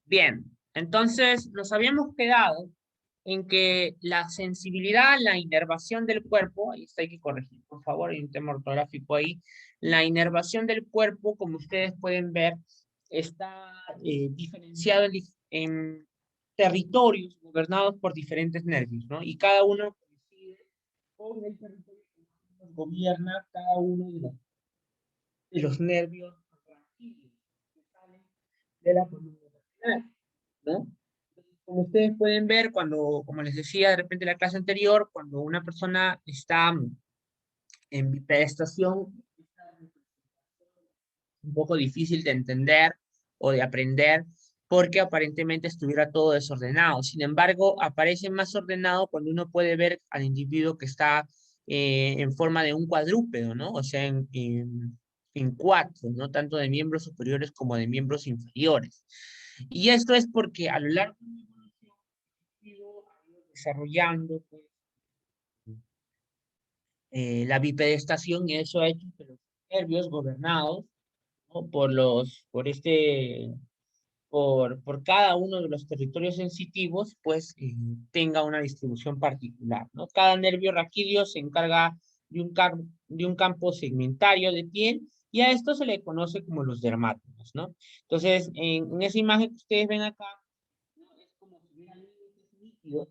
Bien, entonces nos habíamos quedado en que la sensibilidad, la inervación del cuerpo, ahí está, hay que corregir, por favor, hay un tema ortográfico ahí, la inervación del cuerpo, como ustedes pueden ver, está diferenciado en territorios gobernados por diferentes nervios, ¿no? Y cada uno coincide con el territorio que gobierna cada uno de los nervios raquídeos que salen de la columna vertebral, ¿no? Como ustedes pueden ver, cuando, como les decía de repente en la clase anterior, cuando una persona está en bipedestación, un poco difícil de entender o de aprender porque aparentemente estuviera todo desordenado. Sin embargo, aparece más ordenado cuando uno puede ver al individuo que está en forma de un cuadrúpedo, ¿no? O sea, en cuatro, ¿no? Tanto de miembros superiores como de miembros inferiores. Y esto es porque a lo largo de la evolución ha ido desarrollando pues, la bipedestación y eso ha hecho que los nervios gobernados, ¿no? Por cada uno de los territorios sensitivos, pues tenga una distribución particular, ¿no? Cada nervio raquídeo se encarga de un campo segmentario de piel y a esto se le conoce como los dermátomos, ¿no? Entonces, en esa imagen que ustedes ven acá, ¿no? Es como si hubieran límites nítidos,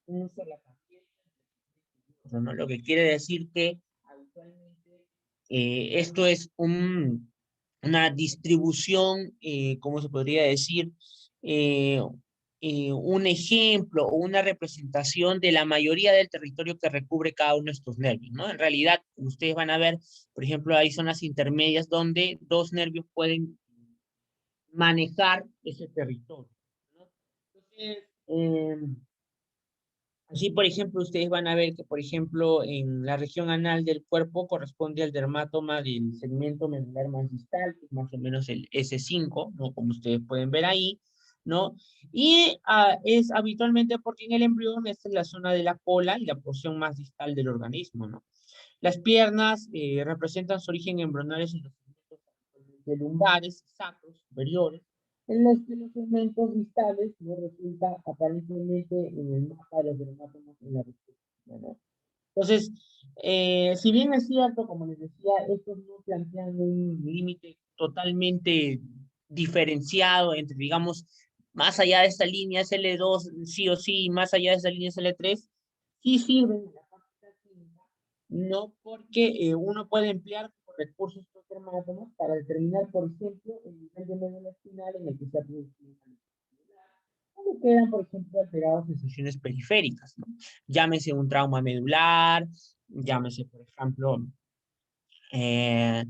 un solo ¿no? Lo que quiere decir que habitualmente esto es una distribución, ¿cómo se podría decir? Eh, un ejemplo o una representación de la mayoría del territorio que recubre cada uno de estos nervios, ¿no? En realidad, como ustedes van a ver, por ejemplo, hay zonas intermedias donde dos nervios pueden manejar ese territorio, ¿no? Entonces, así, por ejemplo, ustedes van a ver que, por ejemplo, en la región anal del cuerpo corresponde al dermatoma del segmento medular más distal, que es más o menos el S5, ¿no? Como ustedes pueden ver ahí, ¿no? Y es habitualmente porque en el embrión esta es la zona de la cola y la porción más distal del organismo, ¿no? Las piernas representan su origen embrionales en los segmentos de lumbares, sacros, superiores, en los que los segmentos distales no resulta aparentemente en el mapa de los dermátomos en la región, ¿no? Entonces, si bien es cierto, como les decía, estos no plantean un límite totalmente diferenciado entre, digamos, más allá de esta línea es L2, sí o sí, y más allá de esta línea es L3, sí sirven en la práctica clínica, no porque uno puede emplear como recursos estos dermátomos para determinar, por ejemplo, el nivel de médula espinal en el que se ha producido una o quedan, por ejemplo, alteradas sensaciones periféricas, ¿no? Llámese un trauma medular, llámese, por ejemplo, eh,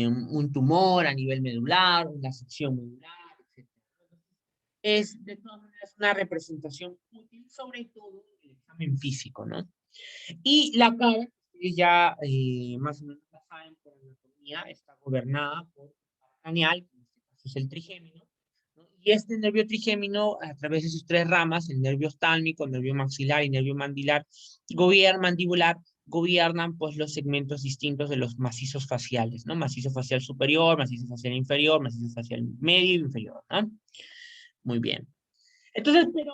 un tumor a nivel medular, una sección medular, etcétera. Es, de todas maneras, una representación útil, sobre todo en el examen físico, ¿no? Y la cara, ustedes ya más o menos la saben por anatomía, está gobernada por el craneal, que en este caso es el trigémino, ¿no? Y este nervio trigémino, a través de sus tres ramas, el nervio oftálmico, el nervio maxilar y el nervio mandibular, gobiernan pues los segmentos distintos de los macizos faciales, ¿no? Macizo facial superior, macizo facial inferior, macizo facial medio y inferior, ¿no? Muy bien. Entonces, pero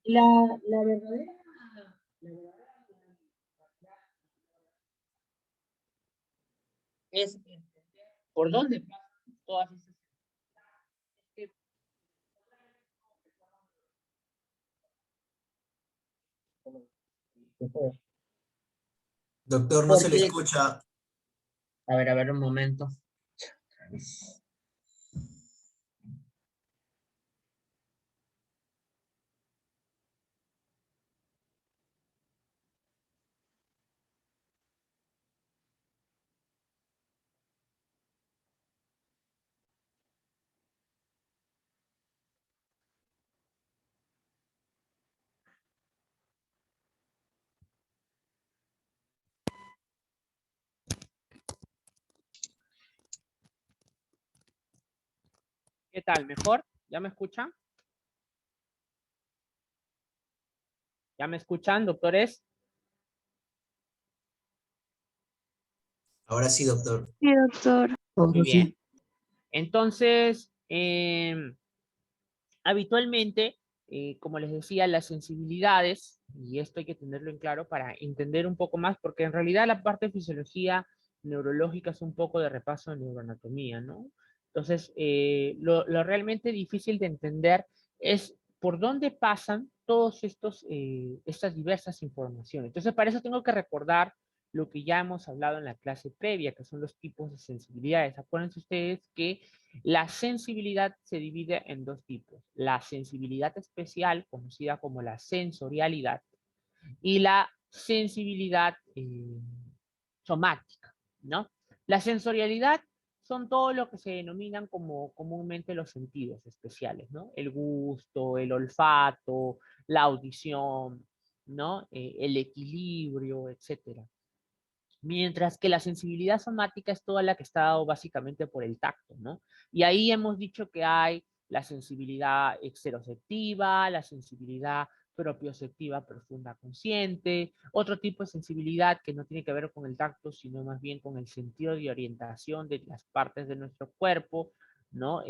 la, la verdadera, la verdadera es entender por dónde pasan todas esas Doctor, no se le porque, escucha. a ver un momento. ¿Qué tal? ¿Mejor? ¿Ya me escuchan? ¿Ya me escuchan, doctores? Ahora sí, doctor. Sí, doctor. Muy bien. Entonces, habitualmente, como les decía, las sensibilidades, y esto hay que tenerlo en claro para entender un poco más, porque en realidad la parte de fisiología neurológica es un poco de repaso de neuroanatomía, ¿no? Entonces, lo realmente difícil de entender es por dónde pasan todos estas diversas informaciones. Entonces, para eso tengo que recordar lo que ya hemos hablado en la clase previa, que son los tipos de sensibilidades. Acuérdense ustedes que la sensibilidad se divide en dos tipos: la sensibilidad especial, conocida como la sensorialidad, y la sensibilidad somática, ¿no? La sensorialidad son todo lo que se denominan como comúnmente los sentidos especiales, ¿no? El gusto, el olfato, la audición, ¿no? El equilibrio, etcétera. Mientras que la sensibilidad somática es toda la que está dado básicamente por el tacto, ¿no? Y ahí hemos dicho que hay la sensibilidad exteroceptiva, la sensibilidad propioceptiva profunda consciente, otro tipo de sensibilidad que no tiene que ver con el tacto, sino más bien con el sentido de orientación de las partes de nuestro cuerpo, ¿no?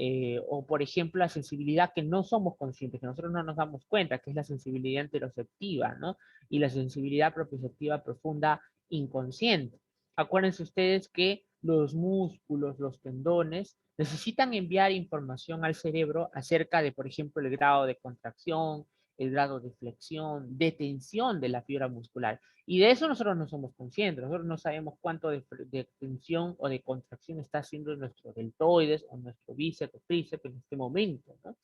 O por ejemplo la sensibilidad que no somos conscientes, que nosotros no nos damos cuenta, que es la sensibilidad interoceptiva, ¿no? Y la sensibilidad propioceptiva profunda inconsciente. Acuérdense ustedes que los músculos, los tendones, necesitan enviar información al cerebro acerca de, por ejemplo, el grado de contracción, el grado de flexión, de tensión de la fibra muscular. Y de eso nosotros no somos conscientes. Nosotros no sabemos cuánto de tensión o de contracción está haciendo nuestro deltoides o nuestro bíceps o tríceps en este momento, ¿no?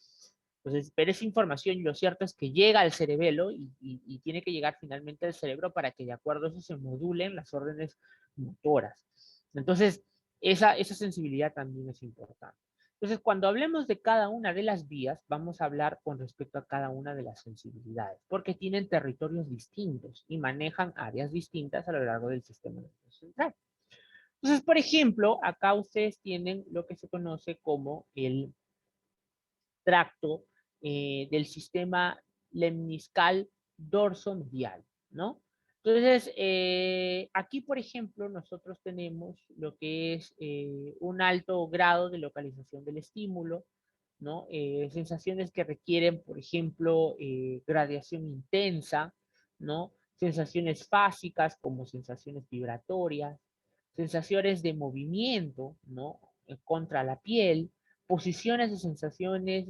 Entonces, pero esa información, lo cierto es que llega al cerebelo y tiene que llegar finalmente al cerebro para que de acuerdo a eso se modulen las órdenes motoras. Entonces, esa sensibilidad también es importante. Entonces, cuando hablemos de cada una de las vías, vamos a hablar con respecto a cada una de las sensibilidades, porque tienen territorios distintos y manejan áreas distintas a lo largo del sistema nervioso central. Entonces, por ejemplo, acá ustedes tienen lo que se conoce como el tracto del sistema lemniscal dorso-medial, ¿no? Entonces, aquí, por ejemplo, nosotros tenemos lo que es un alto grado de localización del estímulo, ¿no? Sensaciones que requieren, por ejemplo, gradación intensa, ¿no? Sensaciones fásicas como sensaciones vibratorias, sensaciones de movimiento, ¿no? Contra la piel, posiciones de sensaciones,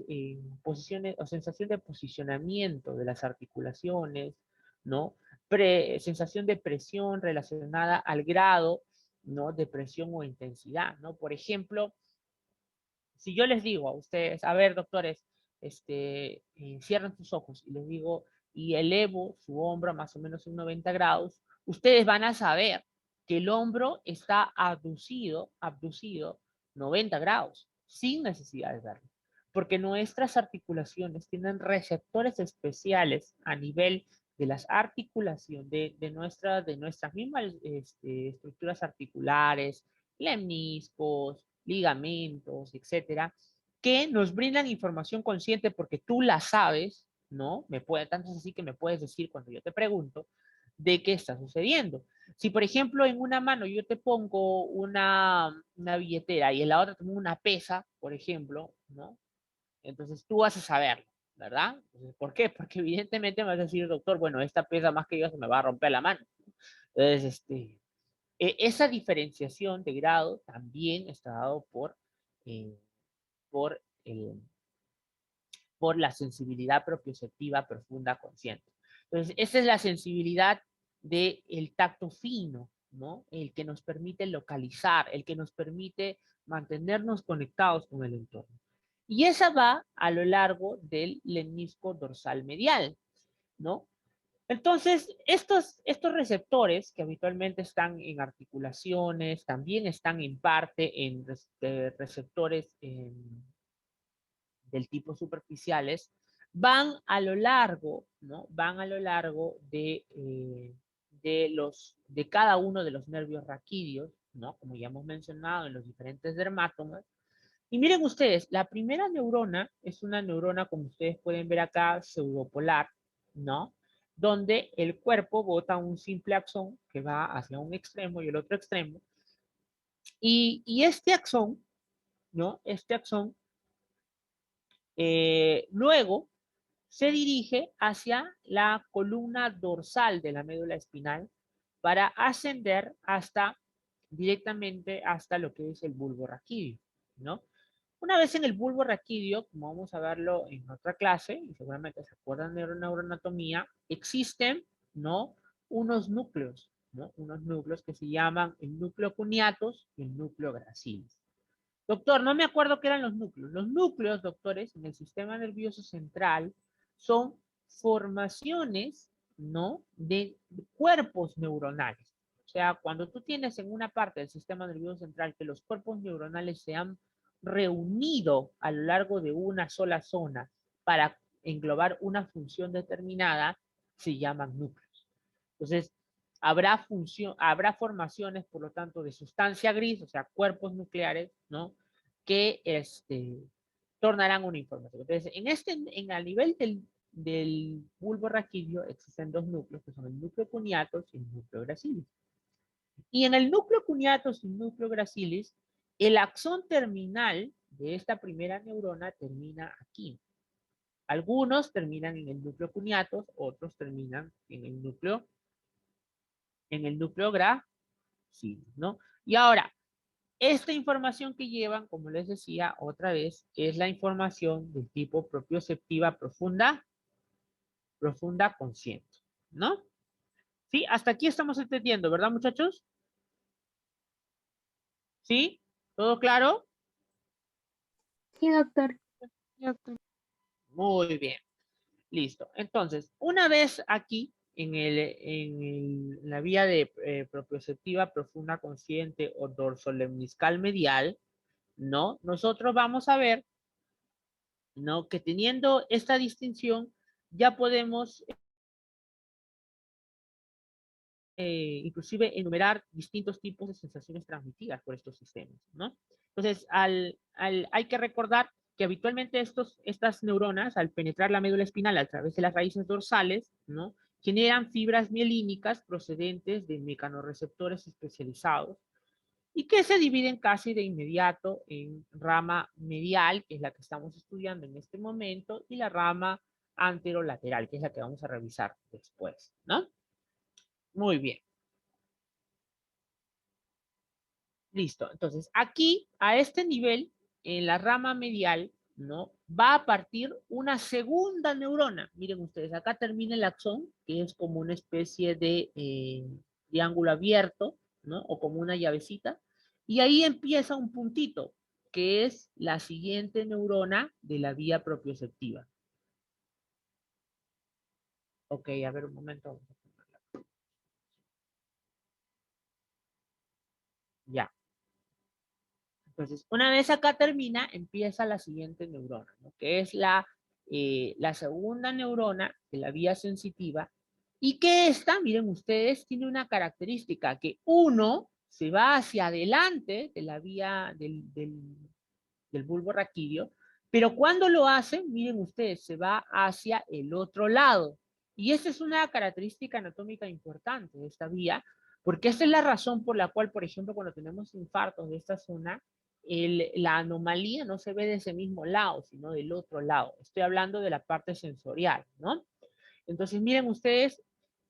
posiciones o sensación de posicionamiento de las articulaciones, ¿no? Sensación de presión relacionada al grado, ¿no? De presión o intensidad, ¿no? Por ejemplo, si yo les digo a ustedes, a ver, doctores, cierren sus ojos y les digo, y elevo su hombro más o menos en 90 grados, ustedes van a saber que el hombro está abducido 90 grados, sin necesidad de verlo. Porque nuestras articulaciones tienen receptores especiales a nivel de las articulaciones, de nuestras mismas estructuras articulares, lemniscos, ligamentos, etcétera, que nos brindan información consciente porque tú la sabes, ¿no? Tanto es así que me puedes decir cuando yo te pregunto de qué está sucediendo. Si, por ejemplo, en una mano yo te pongo una billetera y en la otra tengo una pesa, por ejemplo, ¿no? Entonces tú vas a saberlo, ¿verdad? Entonces, ¿por qué? Porque evidentemente me vas a decir, doctor, bueno, esta pesa más que yo se me va a romper la mano. Entonces, esa diferenciación de grado también está dado eh, por, el, por la sensibilidad propioceptiva profunda consciente. Entonces, esa es la sensibilidad del tacto fino, ¿no? El que nos permite localizar, el que nos permite mantenernos conectados con el entorno. Y esa va a lo largo del lemnisco dorsal medial, ¿no? Entonces, estos receptores que habitualmente están en articulaciones, también están en parte en receptores del tipo superficiales, van a lo largo, ¿no? Van a lo largo de cada uno de los nervios raquídeos, ¿no? Como ya hemos mencionado en los diferentes dermátomas, Y miren ustedes, la primera neurona es una neurona, como ustedes pueden ver acá, pseudopolar, ¿no? Donde el cuerpo bota un simple axón que va hacia un extremo y el otro extremo. Y este axón, ¿no? Este axón luego se dirige hacia la columna dorsal de la médula espinal para ascender hasta directamente hasta lo que es el bulbo raquídeo, ¿no? Una vez en el bulbo raquídeo, como vamos a verlo en otra clase, y seguramente se acuerdan de neuroanatomía, existen, ¿no? Unos núcleos, ¿no? Unos núcleos que se llaman el núcleo cuneatus y el núcleo gracilis. Doctor, no me acuerdo qué eran los núcleos. Los núcleos, doctores, en el sistema nervioso central son formaciones, ¿no? De cuerpos neuronales. O sea, cuando tú tienes en una parte del sistema nervioso central que los cuerpos neuronales se han reunido a lo largo de una sola zona para englobar una función determinada, se llaman núcleos. Entonces, habrá formaciones, por lo tanto, de sustancia gris, o sea, cuerpos nucleares, ¿no? Que tornarán una información. Entonces, a nivel del bulbo raquídeo existen dos núcleos, que son el núcleo cuneatus y el núcleo gracilis. Y en el núcleo cuneatus y el núcleo gracilis, el axón terminal de esta primera neurona termina aquí. Algunos terminan en el núcleo cuneatus, otros terminan en el núcleo gracilis, ¿no? Y ahora, esta información que llevan, como les decía otra vez, es la información del tipo propioceptiva profunda consciente, ¿no? Sí, hasta aquí estamos entendiendo, ¿verdad, muchachos? ¿Sí? ¿Todo claro? Sí, doctor. Sí, doctor. Muy bien, listo. Entonces, una vez aquí la vía de propioceptiva profunda consciente o dorsolemniscal medial, ¿no? Nosotros vamos a ver, ¿no? Que teniendo esta distinción, ya podemos inclusive enumerar distintos tipos de sensaciones transmitidas por estos sistemas, ¿no? Entonces, hay que recordar que habitualmente estas neuronas, al penetrar la médula espinal a través de las raíces dorsales, ¿no? Generan fibras mielínicas procedentes de mecanorreceptores especializados y que se dividen casi de inmediato en rama medial, que es la que estamos estudiando en este momento, y la rama anterolateral, que es la que vamos a revisar después, ¿no? Muy bien. Listo. Entonces, aquí, a este nivel, en la rama medial, ¿no? Va a partir una segunda neurona. Miren ustedes, acá termina el axón, que es como una especie de triángulo abierto, ¿no? O como una llavecita. Y ahí empieza un puntito, que es la siguiente neurona de la vía propioceptiva. Ok, a ver un momento. Ya. Entonces, una vez acá termina, empieza la siguiente neurona, ¿no? Que es la segunda neurona de la vía sensitiva, y que esta, miren ustedes, tiene una característica, que uno se va hacia adelante de la vía del bulbo raquídeo, pero cuando lo hace, miren ustedes, se va hacia el otro lado. Y esta es una característica anatómica importante de esta vía, porque esta es la razón por la cual, por ejemplo, cuando tenemos infartos de esta zona, la anomalía no se ve de ese mismo lado, sino del otro lado. Estoy hablando de la parte sensorial, ¿no? Entonces, miren ustedes,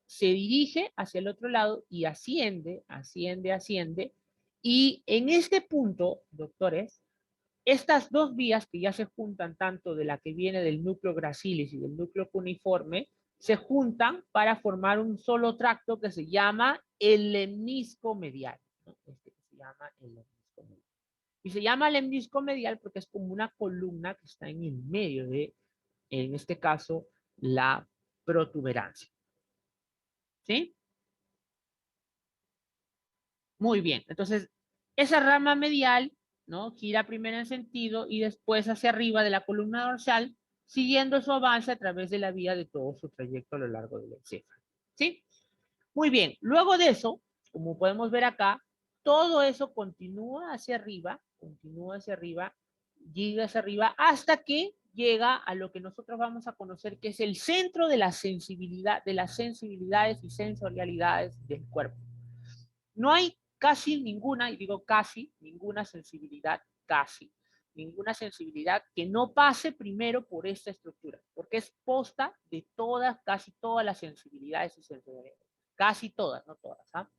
se dirige hacia el otro lado y asciende, asciende, asciende. Y en este punto, doctores, estas dos vías que ya se juntan, tanto de la que viene del núcleo gracilis y del núcleo cuneiforme, se juntan para formar un solo tracto que se llama el lemnisco medial, ¿no? Este que se llama el lemnisco medial. Y se llama lemnisco medial porque es como una columna que está en el medio de, en este caso, la protuberancia. ¿Sí? Muy bien. Entonces, esa rama medial, ¿no? Gira primero en sentido y después hacia arriba de la columna dorsal, siguiendo su avance a través de la vía de todo su trayecto a lo largo del encéfalo. ¿Sí? Muy bien. Luego de eso, como podemos ver acá, todo eso continúa hacia arriba llega hacia arriba hasta que llega a lo que nosotros vamos a conocer que es el centro de la sensibilidad, de las sensibilidades y sensorialidades del cuerpo. No hay casi ninguna, y digo casi, ninguna sensibilidad, ninguna sensibilidad que no pase primero por esta estructura, porque es posta de todas, casi todas las sensibilidades y sensorialidades. Casi todas, no todas. ¿Ah?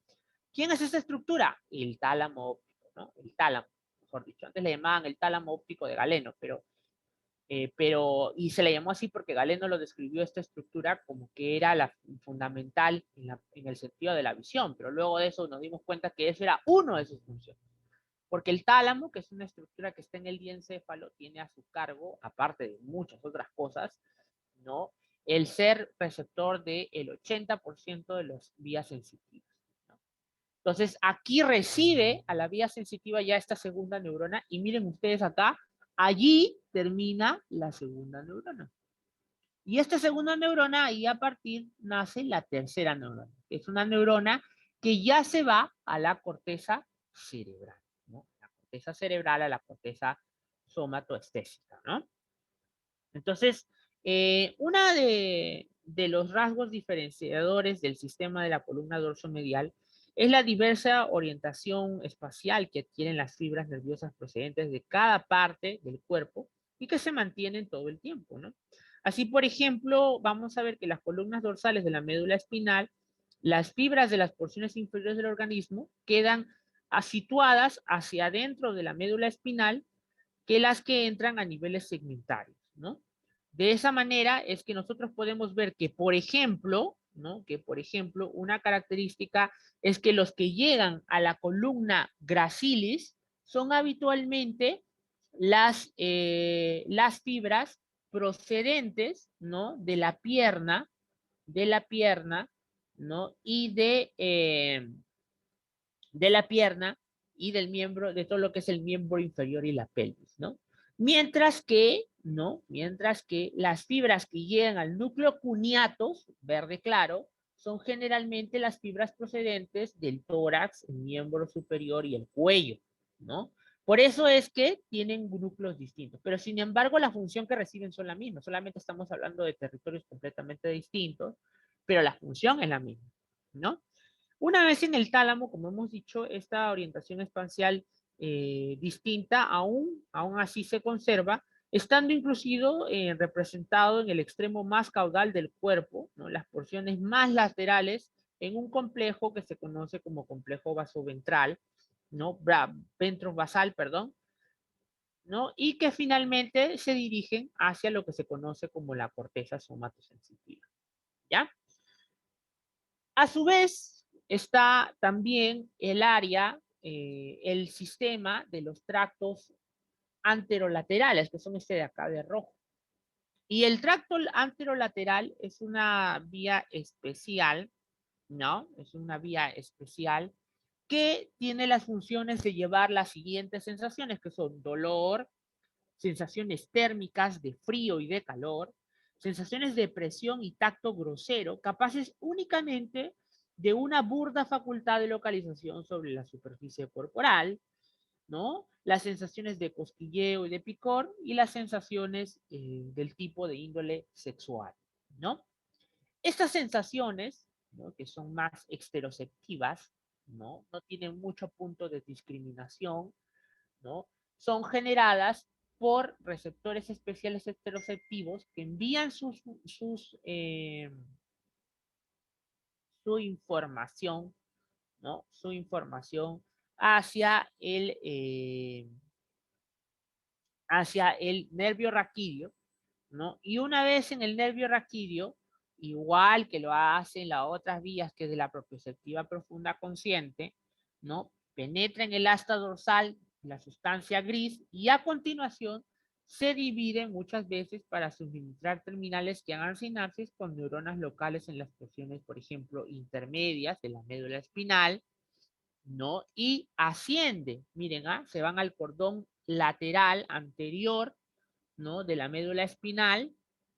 ¿Quién es esta estructura? El tálamo óptico, ¿no? El tálamo, mejor dicho. Antes le llamaban el tálamo óptico de Galeno, y se le llamó así porque Galeno lo describió esta estructura como que era la fundamental en el sentido de la visión, pero luego de eso nos dimos cuenta que eso era uno de sus funciones. Porque el tálamo, que es una estructura que está en el diencéfalo, tiene a su cargo, aparte de muchas otras cosas, ¿no? El ser receptor del 80% de las vías sensitivas. ¿No? Entonces, aquí recibe a la vía sensitiva ya esta segunda neurona, y miren ustedes acá, allí termina la segunda neurona. Y esta segunda neurona, ahí a partir nace la tercera neurona, que es una neurona que ya se va a la corteza cerebral, ¿no? La corteza cerebral a la corteza somatoestésica, ¿no? Entonces, una de los rasgos diferenciadores del sistema de la columna dorsomedial es la diversa orientación espacial que adquieren las fibras nerviosas procedentes de cada parte del cuerpo y que se mantienen todo el tiempo, ¿no? Así, por ejemplo, vamos a ver que las columnas dorsales de la médula espinal, las fibras de las porciones inferiores del organismo quedan situadas hacia adentro de la médula espinal que las que entran a niveles segmentarios, ¿no? De esa manera es que nosotros podemos ver que, por ejemplo, ¿no? Que, por ejemplo, una característica es que los que llegan a la columna gracilis son habitualmente las fibras procedentes, ¿no? De la pierna, ¿no? Y de la pierna y del miembro, de todo lo que es el miembro inferior y la pelvis, ¿no? Mientras que, ¿no? Mientras que las fibras que llegan al núcleo cuneatus, verde claro, son generalmente las fibras procedentes del tórax, el miembro superior y el cuello, ¿no? Por eso es que tienen núcleos distintos, pero sin embargo la función que reciben son la misma, solamente estamos hablando de territorios completamente distintos, pero la función es la misma, ¿no? Una vez en el tálamo, como hemos dicho, esta orientación espacial distinta aún así se conserva, estando inclusive representado en el extremo más caudal del cuerpo, ¿no? Las porciones más laterales en un complejo que se conoce como complejo vasoventral, ¿no? Ventrovasal, perdón, ¿no? Y que finalmente se dirigen hacia lo que se conoce como la corteza somatosensitiva, ¿ya? A su vez, está también el área, el sistema de los tractos anterolaterales, que son este de acá de rojo. Y el tracto anterolateral es una vía especial, ¿no? Es una vía especial que tiene las funciones de llevar las siguientes sensaciones, que son dolor, sensaciones térmicas de frío y de calor, sensaciones de presión y tacto grosero, capaces únicamente de una burda facultad de localización sobre la superficie corporal, ¿no? Las sensaciones de cosquilleo y de picor y las sensaciones del tipo de índole sexual, ¿no? Estas sensaciones, ¿no? Que son más exteroceptivas, ¿no? No tienen mucho punto de discriminación, ¿no? Son generadas por receptores especiales heteroceptivos que envían su información, ¿no? Su información hacia hacia el nervio raquídeo, ¿no? Y una vez en el nervio raquídeo, igual que lo hacen las otras vías que es de la propioceptiva profunda consciente, ¿no? Penetra en el asta dorsal la sustancia gris y a continuación se divide muchas veces para suministrar terminales que hagan sinapsis con neuronas locales en las porciones, por ejemplo, intermedias de la médula espinal, ¿no? Y asciende, miren, ¿ah? Se van al cordón lateral anterior, ¿no? De la médula espinal,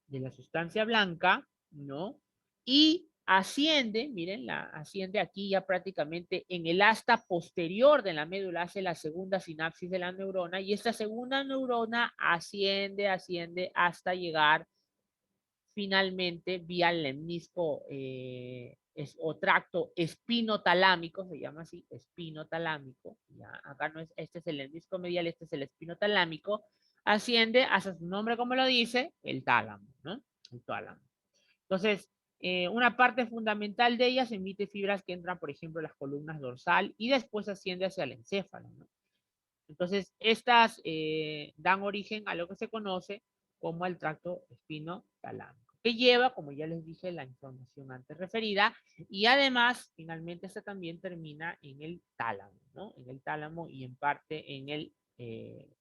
de la sustancia blanca, ¿no? Y asciende, miren, asciende aquí ya prácticamente en el asta posterior de la médula, hace la segunda sinapsis de la neurona, y esta segunda neurona asciende hasta llegar finalmente vía el lemnisco o tracto espinotalámico, se llama así, espinotalámico. Ya, acá no es, este es el lemnisco medial, este es el espinotalámico. Asciende hasta su nombre, como lo dice, el tálamo, ¿no? El tálamo. Entonces, una parte fundamental de ellas emite fibras que entran, por ejemplo, a las columnas dorsal y después asciende hacia el encéfalo, ¿no? Entonces, estas dan origen a lo que se conoce como el tracto espinotalámico, que lleva, como ya les dije, la información antes referida, y además, finalmente, esta también termina en el tálamo, ¿no? En el tálamo y en parte en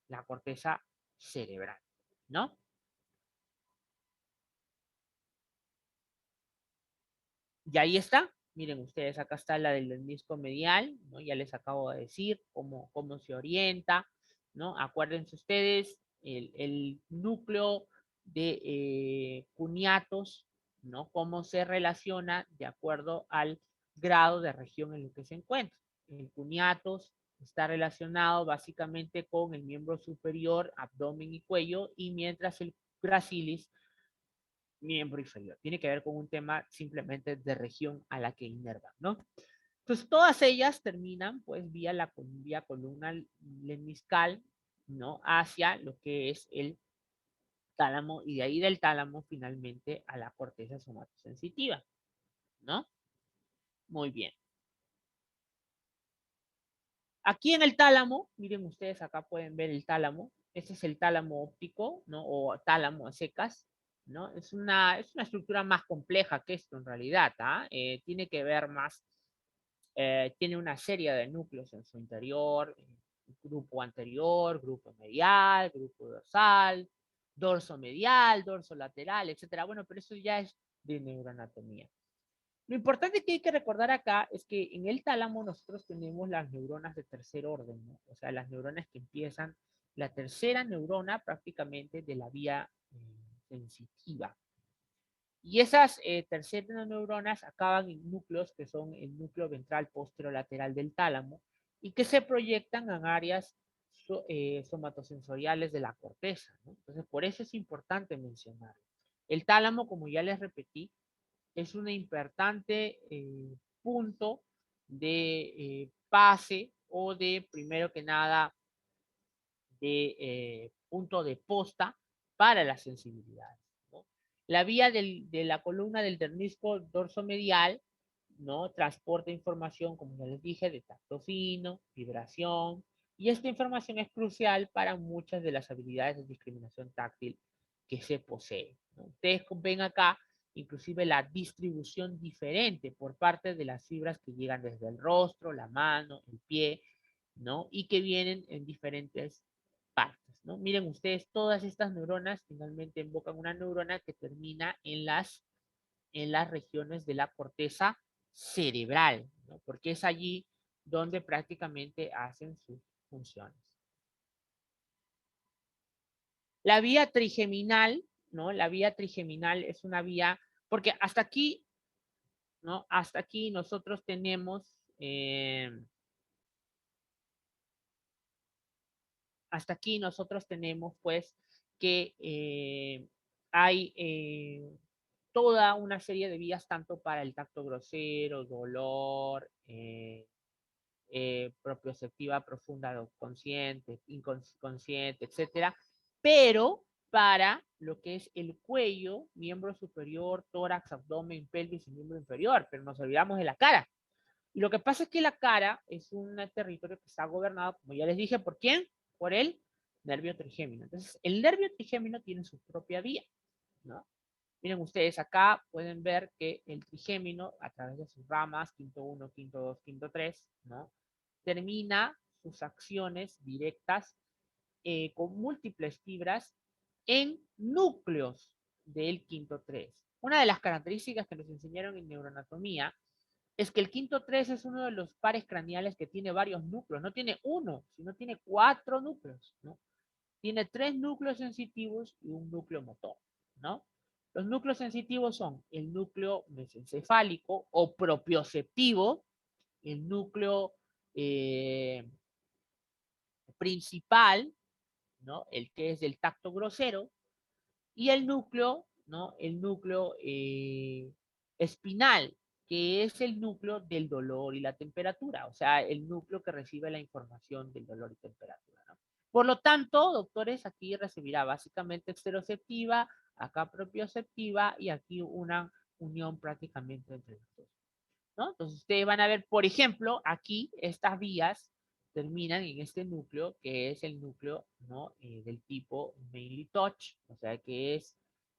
la corteza cerebral, ¿no? Y ahí está. Miren ustedes, acá está la del menisco medial, ¿no? Ya les acabo de decir cómo se orienta, ¿no? Acuérdense ustedes, el núcleo de cuniatos, ¿no? Cómo se relaciona de acuerdo al grado de región en el que se encuentra. El cuniatos está relacionado básicamente con el miembro superior, abdomen y cuello, y mientras el gracilis miembro inferior. Tiene que ver con un tema simplemente de región a la que inervan, ¿no? Entonces, todas ellas terminan, pues, vía la vía columna lemniscal, ¿no? Hacia lo que es el tálamo, y de ahí del tálamo, finalmente, a la corteza somatosensitiva, ¿no? Muy bien. Aquí en el tálamo, miren ustedes, acá pueden ver el tálamo. Este es el tálamo óptico, ¿no? O tálamo a secas, ¿no? Es una estructura más compleja que esto en realidad, ¿ah? Tiene que ver más, tiene una serie de núcleos en su interior, grupo anterior, grupo medial, grupo dorsal, dorso medial, dorso lateral, etcétera. Bueno, pero eso ya es de neuroanatomía. Lo importante que hay que recordar acá es que en el tálamo nosotros tenemos las neuronas de tercer orden, ¿no? O sea, las neuronas que empiezan, la tercera neurona prácticamente de la vía sensitiva. Y esas terceras neuronas acaban en núcleos que son el núcleo ventral posterolateral del tálamo y que se proyectan en áreas somatosensoriales de la corteza, ¿no? Entonces, por eso es importante mencionar. El tálamo, como ya les repetí, es un importante punto de pase o de, primero que nada, de punto de posta para la sensibilidad, ¿no? La vía de la columna del ternisco dorsomedial, ¿no? Transporta información, como ya les dije, de tacto fino, vibración, y esta información es crucial para muchas de las habilidades de discriminación táctil que se poseen, ¿no? Ustedes ven acá inclusive la distribución diferente por parte de las fibras que llegan desde el rostro, la mano, el pie, ¿no? Y que vienen en diferentes partes, ¿no? Miren ustedes, todas estas neuronas finalmente invocan una neurona que termina en las regiones de la corteza cerebral, ¿no? Porque es allí donde prácticamente hacen sus funciones. La vía trigeminal, ¿no? La vía trigeminal es una vía, porque hasta aquí, ¿no? Hasta aquí nosotros tenemos, pues, que hay toda una serie de vías tanto para el tacto grosero, dolor, propioceptiva profunda consciente, inconsciente, etcétera, pero para lo que es el cuello, miembro superior, tórax, abdomen, pelvis y miembro inferior, pero nos olvidamos de la cara. Y lo que pasa es que la cara es un territorio que está gobernado, como ya les dije, ¿por quién? Por el nervio trigémino. Entonces, el nervio trigémino tiene su propia vía, ¿no? Miren ustedes, acá pueden ver que el trigémino, a través de sus ramas, quinto 1, quinto 2, quinto 3, ¿no? Termina sus acciones directas con múltiples fibras en núcleos del quinto 3. Una de las características que nos enseñaron en neuroanatomía es que el quinto 3 es uno de los pares craneales que tiene varios núcleos. No tiene uno, sino tiene 4 núcleos, ¿no? Tiene 3 núcleos sensitivos y un núcleo motor, ¿no? Los núcleos sensitivos son el núcleo mesencefálico o propioceptivo, el núcleo principal, ¿no? El que es del tacto grosero, y el núcleo, ¿no? El núcleo espinal, que es el núcleo del dolor y la temperatura, o sea, el núcleo que recibe la información del dolor y temperatura, ¿no? Por lo tanto, doctores, aquí recibirá básicamente exteroceptiva, acá propioceptiva y aquí una unión prácticamente entre los dos, ¿no? Entonces ustedes van a ver, por ejemplo, aquí estas vías terminan en este núcleo, que es el núcleo, ¿no? Del tipo mainly touch, o sea, que es,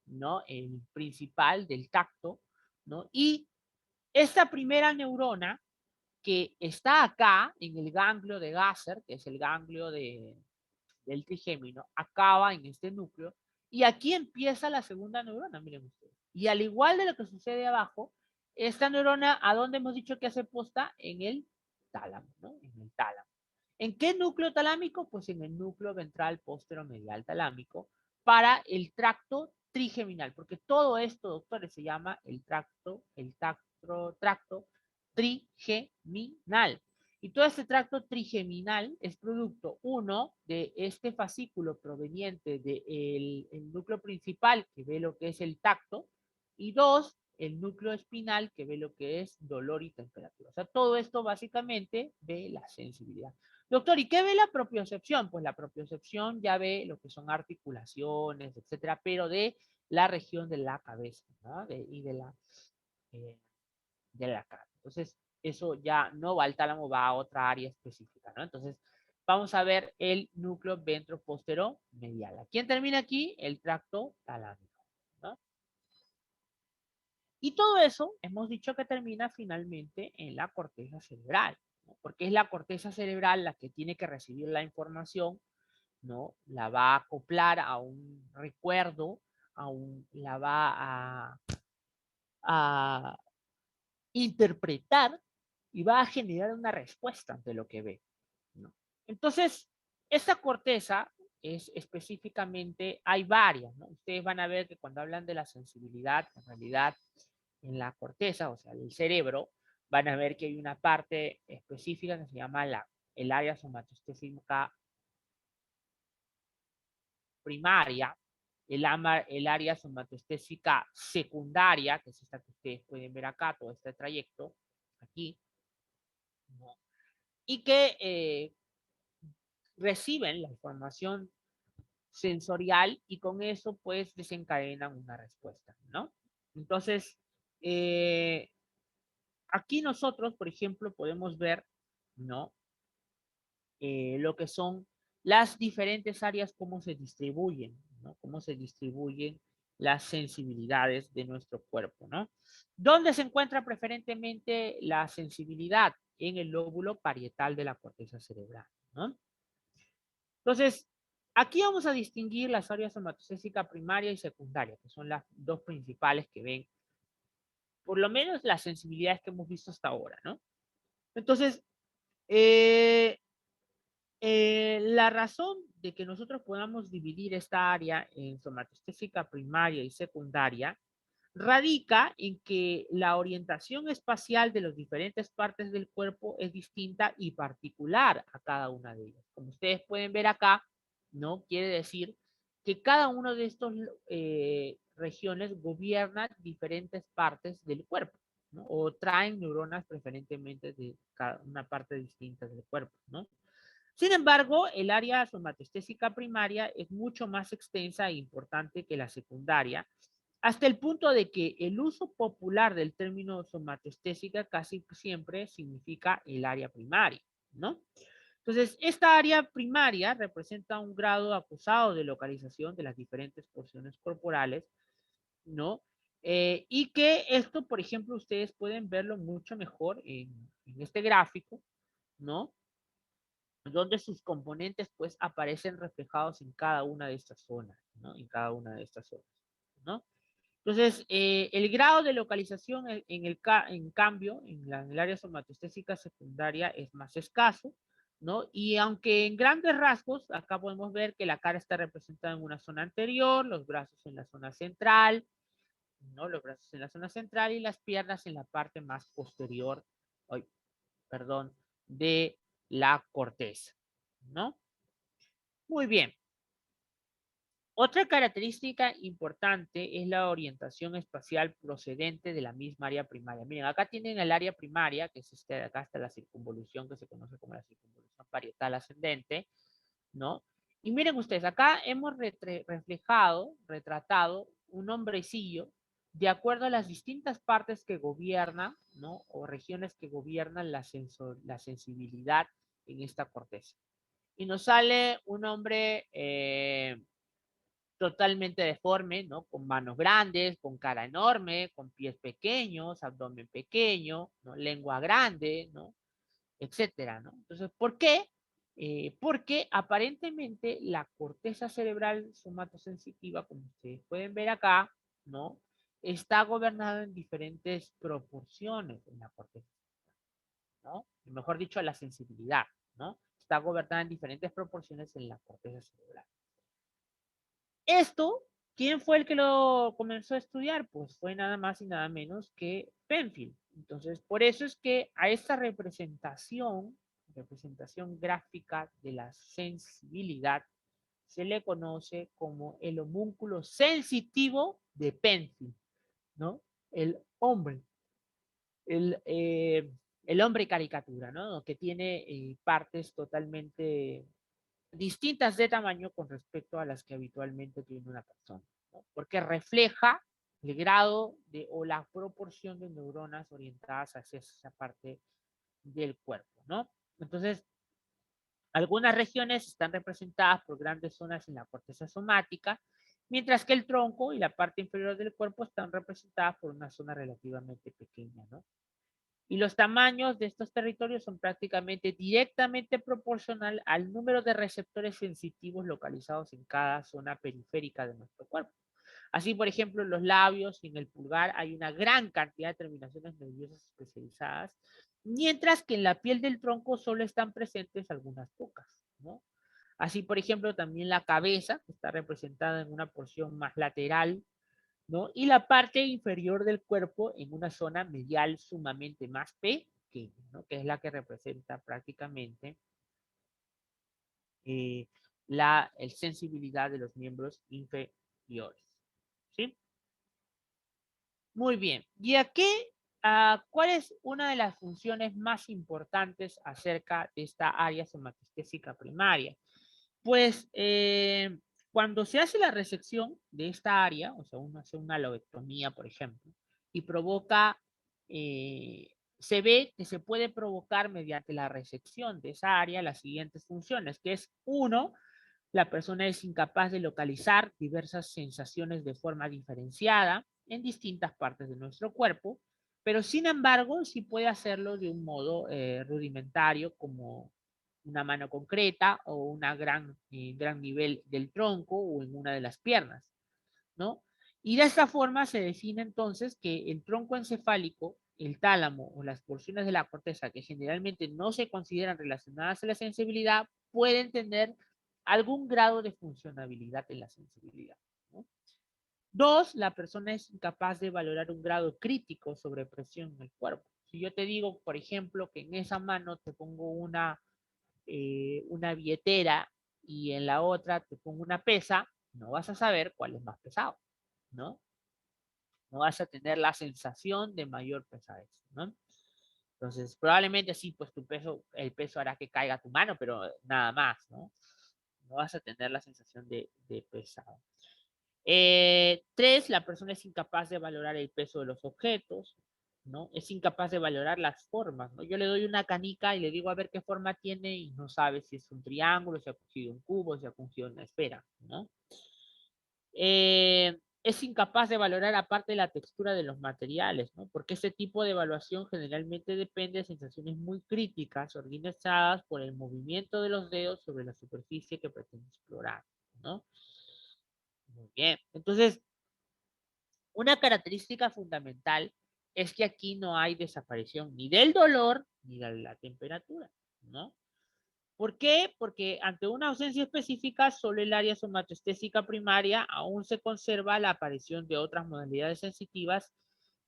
¿no? El principal del tacto, ¿no? Y esta primera neurona que está acá en el ganglio de Gasser, que es el ganglio del trigémino, acaba en este núcleo y aquí empieza la segunda neurona, miren ustedes. Y al igual de lo que sucede abajo, esta neurona, ¿a dónde hemos dicho que hace posta? En el tálamo, ¿no? En el tálamo. ¿En qué núcleo talámico? Pues en el núcleo ventral posteromedial talámico para el tracto trigeminal, porque todo esto, doctores, se llama el tracto trigeminal. Y todo este tracto trigeminal es producto, uno, de este fascículo proveniente del núcleo principal, que ve lo que es el tacto, y dos, el núcleo espinal, que ve lo que es dolor y temperatura. O sea, todo esto básicamente ve la sensibilidad. Doctor, ¿y qué ve la propiocepción? Pues la propiocepción ya ve lo que son articulaciones, etcétera, pero de la región de la cabeza, ¿no? Y de la cara. Entonces, eso ya no va al tálamo, va a otra área específica, ¿no? Entonces, vamos a ver el núcleo ventroposteromedial. ¿A quién termina aquí? El tracto talámico, ¿no? Y todo eso hemos dicho que termina finalmente en la corteza cerebral, ¿no? Porque es la corteza cerebral la que tiene que recibir la información, ¿no? La va a acoplar a un recuerdo, la va a interpretar y va a generar una respuesta ante lo que ve, ¿no? Entonces, esta corteza es específicamente, hay varias, ¿no? Ustedes van a ver que cuando hablan de la sensibilidad, en realidad, en la corteza, o sea, el cerebro, van a ver que hay una parte específica que se llama el área somatoestésica primaria, el área somatoestésica secundaria, que es esta que ustedes pueden ver acá, todo este trayecto, aquí, ¿no? Y que reciben la información sensorial y con eso pues desencadenan una respuesta, ¿no? Entonces, aquí nosotros, por ejemplo, podemos ver, ¿no? Lo que son las diferentes áreas, cómo se distribuyen, ¿no? Cómo se distribuyen las sensibilidades de nuestro cuerpo, ¿no? ¿Dónde se encuentra preferentemente la sensibilidad? En el lóbulo parietal de la corteza cerebral, ¿no? Entonces, aquí vamos a distinguir las áreas somatoestésica primaria y secundaria, que son las dos principales que ven, por lo menos las sensibilidades que hemos visto hasta ahora, ¿no? Entonces, eh, la razón de que nosotros podamos dividir esta área en somatoestésica primaria y secundaria radica en que la orientación espacial de las diferentes partes del cuerpo es distinta y particular a cada una de ellas. Como ustedes pueden ver acá, ¿no? Quiere decir que cada uno de estos regiones gobierna diferentes partes del cuerpo, ¿no? O traen neuronas preferentemente de cada una parte distinta del cuerpo, ¿no? Sin embargo, el área somatoestésica primaria es mucho más extensa e importante que la secundaria, hasta el punto de que el uso popular del término somatoestésica casi siempre significa el área primaria, ¿no? Entonces, esta área primaria representa un grado acusado de localización de las diferentes porciones corporales, ¿no? Y que esto, por ejemplo, ustedes pueden verlo mucho mejor en este gráfico, ¿no? Donde sus componentes pues aparecen reflejados en cada una de estas zonas, ¿no? En cada una de estas zonas, ¿no? Entonces, el grado de localización en cambio, en el área somatoestésica secundaria es más escaso, ¿no? Y aunque en grandes rasgos, acá podemos ver que la cara está representada en una zona anterior, los brazos en la zona central, ¿no? Los brazos en la zona central y las piernas en la parte más posterior, ay, perdón, de la corteza, ¿no? Muy bien. Otra característica importante es la orientación espacial procedente de la misma área primaria. Miren, acá tienen el área primaria, que es este de acá, está la circunvolución, que se conoce como la circunvolución parietal ascendente, ¿no? Y miren ustedes, acá hemos reflejado, retratado un hombrecillo de acuerdo a las distintas partes que gobiernan, ¿no? O regiones que gobiernan la sensibilidad en esta corteza. Y nos sale un hombre totalmente deforme, ¿no? Con manos grandes, con cara enorme, con pies pequeños, abdomen pequeño, ¿no? Lengua grande, ¿no? Etcétera, ¿no? Entonces, ¿por qué? Porque aparentemente la corteza cerebral somatosensitiva, como ustedes pueden ver acá, ¿no? Está gobernada en diferentes proporciones en la corteza, ¿no? Mejor dicho, la sensibilidad, ¿no? Está gobernada en diferentes proporciones en la corteza cerebral. Esto, ¿quién fue el que lo comenzó a estudiar? Pues fue nada más y nada menos que Penfield. Entonces, por eso es que a esta representación gráfica de la sensibilidad, se le conoce como el homúnculo sensitivo de Penfield, ¿no? El hombre, el, eh, el hombre caricatura, ¿no? Que tiene partes totalmente distintas de tamaño con respecto a las que habitualmente tiene una persona, ¿no? Porque refleja el grado de o la proporción de neuronas orientadas hacia esa parte del cuerpo, ¿no? Entonces, algunas regiones están representadas por grandes zonas en la corteza somática, mientras que el tronco y la parte inferior del cuerpo están representadas por una zona relativamente pequeña, ¿no? Y los tamaños de estos territorios son prácticamente directamente proporcional al número de receptores sensitivos localizados en cada zona periférica de nuestro cuerpo. Así, por ejemplo, en los labios y en el pulgar hay una gran cantidad de terminaciones nerviosas especializadas, mientras que en la piel del tronco solo están presentes algunas pocas, ¿no? Así, por ejemplo, también la cabeza, que está representada en una porción más lateral, ¿no? Y la parte inferior del cuerpo en una zona medial sumamente más pequeña, ¿no? Que es la que representa prácticamente eh, la sensibilidad de los miembros inferiores. ¿Sí? Muy bien. ¿Y aquí cuál es una de las funciones más importantes acerca de esta área somatostésica primaria? Pues cuando se hace la resección de esta área, o sea, uno hace una lobectomía, por ejemplo, y provoca, se ve que se puede provocar mediante la resección de esa área las siguientes funciones, que es uno, la persona es incapaz de localizar diversas sensaciones de forma diferenciada en distintas partes de nuestro cuerpo, pero sin embargo sí puede hacerlo de un modo rudimentario como una mano concreta o una gran nivel del tronco o en una de las piernas, ¿no? Y de esta forma se define entonces que el tronco encefálico, el tálamo o las porciones de la corteza que generalmente no se consideran relacionadas a la sensibilidad pueden tener algún grado de funcionabilidad en la sensibilidad, ¿no? Dos, la persona es incapaz de valorar un grado crítico sobre presión en el cuerpo. Si yo te digo, por ejemplo, que en esa mano te pongo una billetera y en la otra te pongo una pesa, no vas a saber cuál es más pesado, ¿no? No vas a tener la sensación de mayor pesadez, ¿no? Entonces, probablemente sí, pues el peso hará que caiga tu mano, pero nada más, ¿no? No vas a tener la sensación de pesado. Tres, la persona es incapaz de valorar el peso de los objetos, ¿no? Es incapaz de valorar las formas, ¿no? Yo le doy una canica y le digo a ver qué forma tiene y no sabe si es un triángulo, si ha cogido un cubo, si ha cogido una esfera, ¿no? Es incapaz de valorar aparte de la textura de los materiales, ¿no? Porque ese tipo de evaluación generalmente depende de sensaciones muy críticas organizadas por el movimiento de los dedos sobre la superficie que pretende explorar, ¿no? Muy bien. Entonces, una característica fundamental es que aquí no hay desaparición ni del dolor ni de la temperatura, ¿no? ¿Por qué? Porque ante una ausencia específica, solo el área somatoestésica primaria aún se conserva la aparición de otras modalidades sensitivas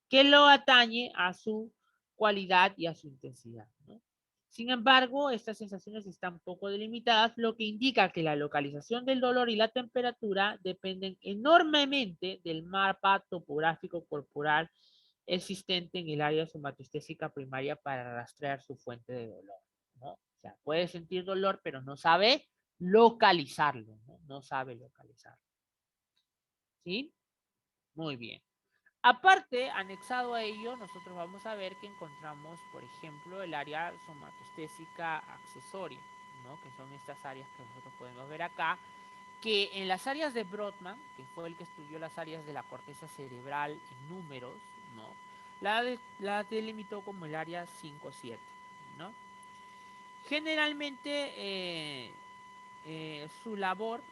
que lo atañe a su cualidad y a su intensidad, ¿no? Sin embargo, estas sensaciones están poco delimitadas, lo que indica que la localización del dolor y la temperatura dependen enormemente del mapa topográfico corporal existente en el área somatoestésica primaria para rastrear su fuente de dolor, ¿no? O sea, puede sentir dolor, pero no sabe localizarlo, ¿no? No sabe localizarlo. ¿Sí? Muy bien. Aparte, anexado a ello, nosotros vamos a ver que encontramos, por ejemplo, el área somatoestésica accesoria, ¿no? Que son estas áreas que nosotros podemos ver acá, que en las áreas de Brodmann, que fue el que estudió las áreas de la corteza cerebral en números, ¿no? La delimitó como el área 5-7, ¿no? Generalmente, su labor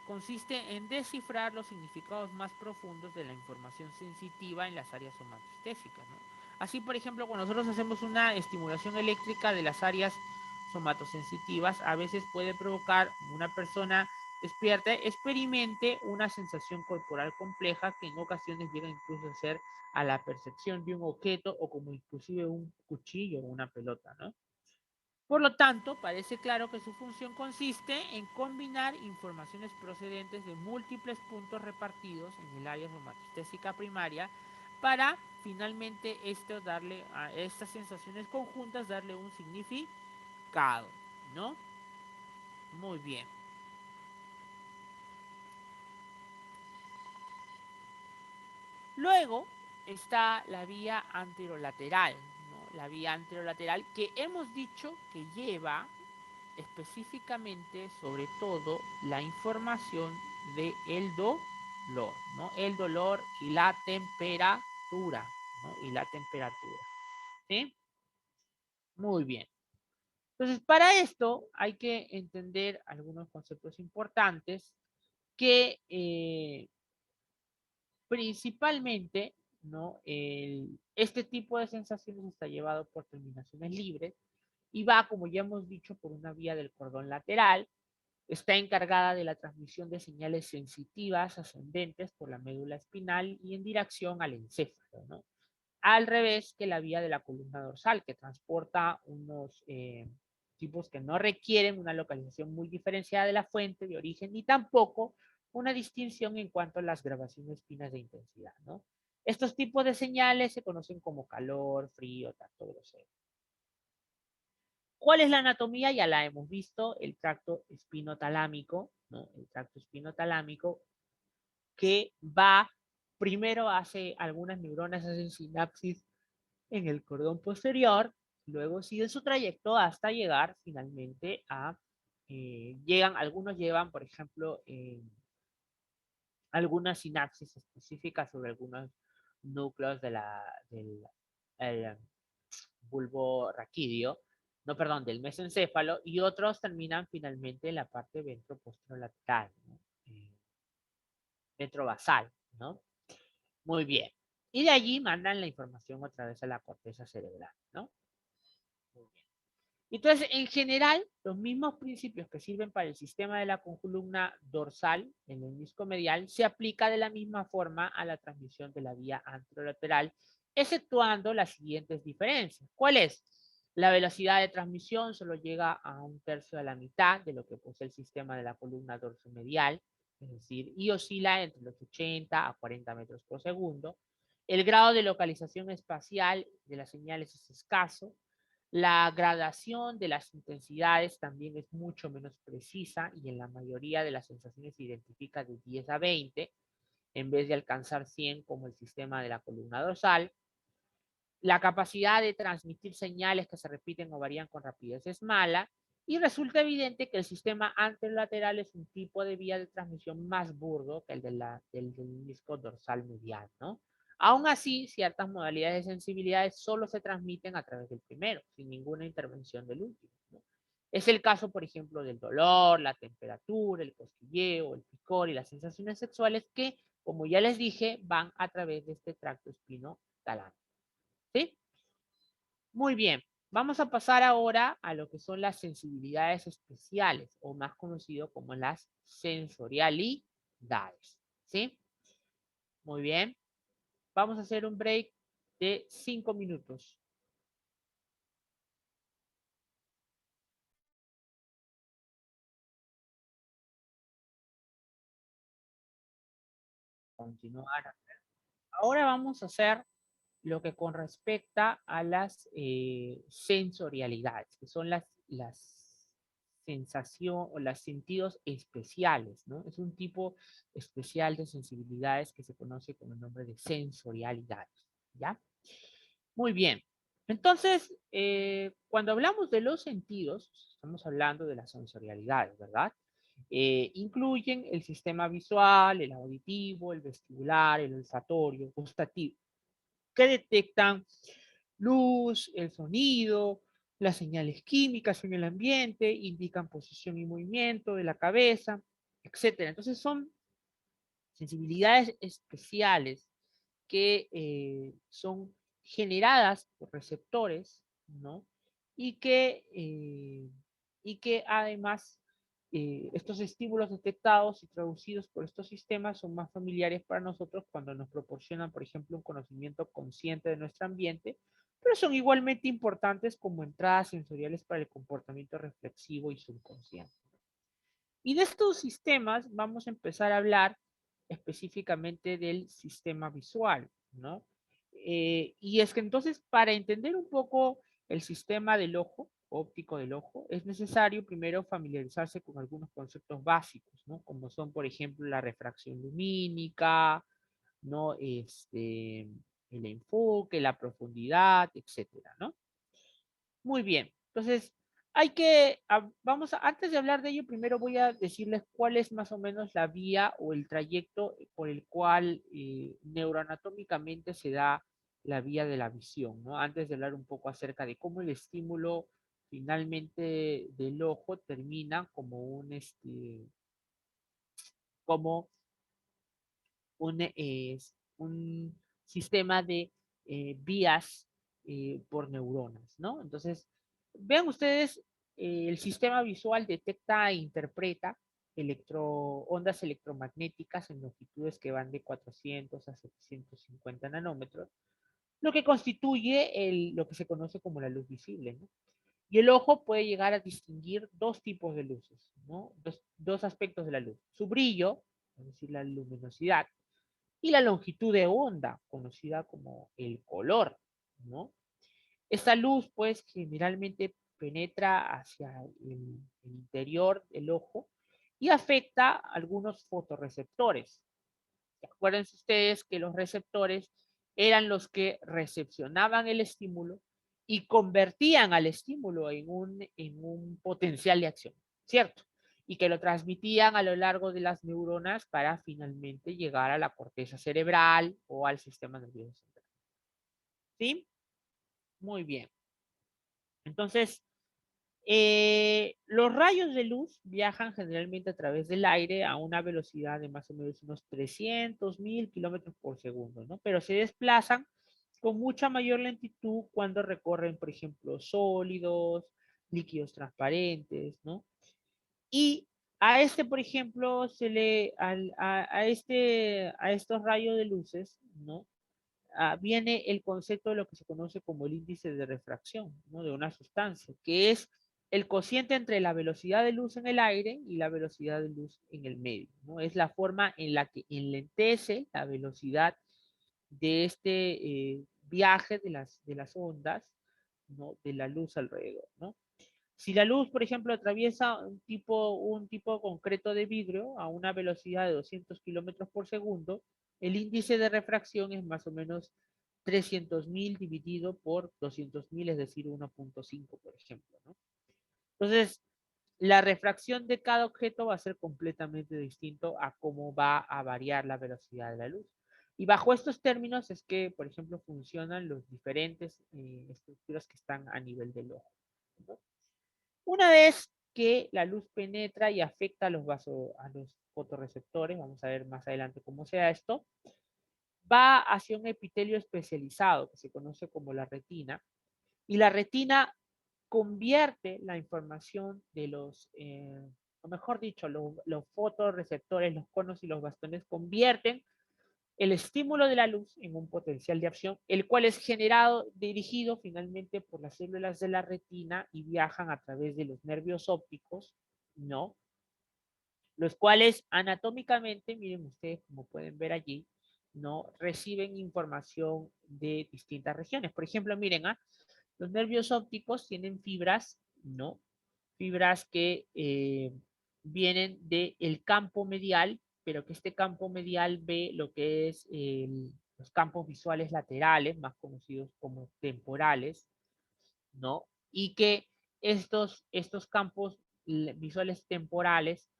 consiste en descifrar los significados más profundos de la información sensitiva en las áreas somatostésicas, ¿no? Así, por ejemplo, cuando nosotros hacemos una estimulación eléctrica de las áreas somatosensitivas, a veces puede provocar una persona despierta experimente una sensación corporal compleja que en ocasiones llega incluso a ser a la percepción de un objeto o como inclusive un cuchillo o una pelota, ¿no? Por lo tanto, parece claro que su función consiste en combinar informaciones procedentes de múltiples puntos repartidos en el área somatostésica primaria para finalmente darle a estas sensaciones conjuntas darle un significado, ¿no? Muy bien. Luego está la vía anterolateral, ¿no? La vía anterolateral que hemos dicho que lleva específicamente, sobre todo, la información de el dolor, ¿no? El dolor y la temperatura, ¿no? Y la temperatura, ¿sí? Muy bien. Entonces, para esto hay que entender algunos conceptos importantes que principalmente, ¿no? Este tipo de sensaciones está llevado por terminaciones libres y va, como ya hemos dicho, por una vía del cordón lateral. Está encargada de la transmisión de señales sensitivas ascendentes por la médula espinal y en dirección al encéfalo, ¿no? Al revés que la vía de la columna dorsal, que transporta unos tipos que no requieren una localización muy diferenciada de la fuente de origen ni tampoco una distinción en cuanto a las grabaciones finas de intensidad, ¿no? Estos tipos de señales se conocen como calor, frío, tacto grosero. ¿Cuál es la anatomía? Ya la hemos visto, el tracto espinotalámico, ¿no? El tracto espinotalámico que va, primero hace algunas neuronas, hacen sinapsis en el cordón posterior, luego sigue su trayecto hasta llegar finalmente a, algunos llevan, por ejemplo, algunas sinapsis específicas sobre algunos núcleos del el bulbo raquídeo, no, perdón, del mesencéfalo, y otros terminan finalmente en la parte ventroposterolateral, ¿no? Ventrobasal, ¿no? Muy bien. Y de allí mandan la información otra vez a la corteza cerebral, ¿no? Muy bien. Entonces, en general, los mismos principios que sirven para el sistema de la columna dorsal en el menisco medial se aplica de la misma forma a la transmisión de la vía anterolateral, exceptuando las siguientes diferencias. ¿Cuál es? La velocidad de transmisión solo llega a 1/3 de la mitad de lo que posee el sistema de la columna dorsomedial, es decir, y oscila entre los 80 a 40 metros por segundo. El grado de localización espacial de las señales es escaso. La gradación de las intensidades también es mucho menos precisa y en la mayoría de las sensaciones se identifica de 10 a 20 en vez de alcanzar 100 como el sistema de la columna dorsal. La capacidad de transmitir señales que se repiten o varían con rapidez es mala y resulta evidente que el sistema anterolateral es un tipo de vía de transmisión más burdo que el del disco dorsal medial, ¿no? Aún así, ciertas modalidades de sensibilidad solo se transmiten a través del primero, sin ninguna intervención del último, ¿no? Es el caso, por ejemplo, del dolor, la temperatura, el cosquilleo, el picor y las sensaciones sexuales que, como ya les dije, van a través de este tracto espinotalámico. ¿Sí? Muy bien. Vamos a pasar ahora a lo que son las sensibilidades especiales, o más conocido como las sensorialidades, ¿sí? Muy bien. Vamos a hacer un break de 5 minutos. Continuar. Ahora vamos a hacer lo que con respecta a las sensorialidades, que son las sensación o los sentidos especiales, ¿no? Es un tipo especial de sensibilidades que se conoce con el nombre de sensorialidades, ¿ya? Muy bien. Entonces, cuando hablamos de los sentidos, estamos hablando de las sensorialidades, ¿verdad? Incluyen el sistema visual, el auditivo, el vestibular, el olfatorio, gustativo, que detectan luz, el sonido, las señales químicas en el ambiente, indican posición y movimiento de la cabeza, etcétera. Entonces son sensibilidades especiales que son generadas por receptores, ¿no? Y que además estos estímulos detectados y traducidos por estos sistemas son más familiares para nosotros cuando nos proporcionan, por ejemplo, un conocimiento consciente de nuestro ambiente, pero son igualmente importantes como entradas sensoriales para el comportamiento reflexivo y subconsciente. Y de estos sistemas vamos a empezar a hablar específicamente del sistema visual, ¿no? Y es que entonces para entender un poco el sistema del ojo, óptico del ojo, es necesario primero familiarizarse con algunos conceptos básicos, ¿no? Como son, por ejemplo, la refracción lumínica, ¿no? El enfoque, la profundidad, etcétera, ¿no? Muy bien. Entonces, antes de hablar de ello, primero voy a decirles cuál es más o menos la vía o el trayecto por el cual neuroanatómicamente se da la vía de la visión, ¿no? Antes de hablar un poco acerca de cómo el estímulo finalmente del ojo termina como un sistema de vías por neuronas, ¿no? Entonces, vean ustedes, el sistema visual detecta e interpreta ondas electromagnéticas en longitudes que van de 400 a 750 nanómetros, lo que constituye lo que se conoce como la luz visible, ¿no? Y el ojo puede llegar a distinguir dos tipos de luces, ¿no? Dos aspectos de la luz. Su brillo, es decir, la luminosidad, y la longitud de onda, conocida como el color, ¿no? Esta luz, pues, generalmente penetra hacia el interior del ojo y afecta a algunos fotorreceptores. Acuérdense ustedes que los receptores eran los que recepcionaban el estímulo y convertían al estímulo en un potencial de acción, ¿cierto? Y que lo transmitían a lo largo de las neuronas para finalmente llegar a la corteza cerebral o al sistema nervioso central. ¿Sí? Muy bien. Entonces, los rayos de luz viajan generalmente a través del aire a una velocidad de más o menos unos 300.000 kilómetros por segundo, ¿no? Pero se desplazan con mucha mayor lentitud cuando recorren, por ejemplo, sólidos, líquidos transparentes, ¿no? Y a por ejemplo, a estos rayos de luces, ¿no? Viene el concepto de lo que se conoce como el índice de refracción, ¿no? De una sustancia, que es el cociente entre la velocidad de luz en el aire y la velocidad de luz en el medio, ¿no? Es la forma en la que enlentece la velocidad de viaje de las ondas, ¿no? De la luz alrededor, ¿no? Si la luz, por ejemplo, atraviesa un tipo concreto de vidrio a una velocidad de 200 kilómetros por segundo, el índice de refracción es más o menos 300.000 dividido por 200.000, es decir, 1.5, por ejemplo, ¿no? Entonces, la refracción de cada objeto va a ser completamente distinto a cómo va a variar la velocidad de la luz. Y bajo estos términos es que, por ejemplo, funcionan los diferentes estructuras que están a nivel del ojo, ¿no? Una vez que la luz penetra y afecta a a los fotorreceptores, vamos a ver más adelante cómo sea esto, va hacia un epitelio especializado que se conoce como la retina, y la retina convierte la información de los, o mejor dicho, los fotorreceptores, los conos y los bastones convierten el estímulo de la luz en un potencial de acción, el cual es generado, dirigido finalmente por las células de la retina y viajan a través de los nervios ópticos, ¿no? Los cuales anatómicamente, miren ustedes como pueden ver allí, ¿no? Reciben información de distintas regiones. Por ejemplo, miren, los nervios ópticos tienen fibras, ¿no? Fibras que vienen del campo medial, pero que este campo medial ve lo que es los campos visuales laterales, más conocidos como temporales, ¿no? Y que estos campos visuales temporales,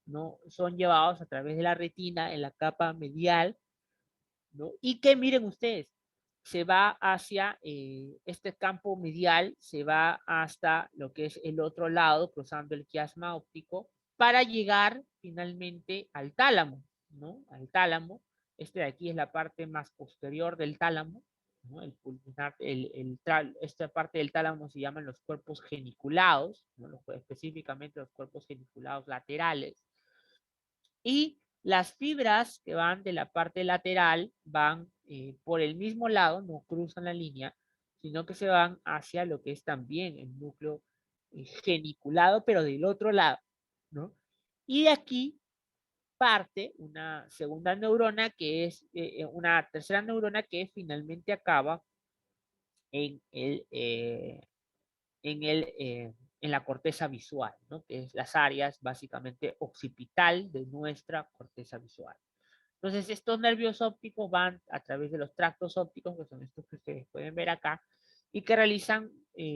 ¿no? Son llevados a través de la retina en la capa medial, ¿no? Y que miren ustedes, se va hacia este campo medial, se va hasta lo que es el otro lado, cruzando el quiasma óptico, para llegar finalmente al tálamo, ¿no? Al tálamo. Este de aquí es la parte más posterior del tálamo, ¿no? El pulmonar, esta parte del tálamo se llaman los cuerpos geniculados, ¿no? Específicamente los cuerpos geniculados laterales. Y las fibras que van de la parte lateral van por el mismo lado, no cruzan la línea, sino que se van hacia lo que es también el núcleo geniculado, pero del otro lado, ¿no? Y de aquí parte una segunda neurona que es una tercera neurona que finalmente acaba en en la corteza visual, ¿no? Que es las áreas básicamente occipital de nuestra corteza visual. Entonces, estos nervios ópticos van a través de los tractos ópticos, que son estos que ustedes pueden ver acá, y que realizan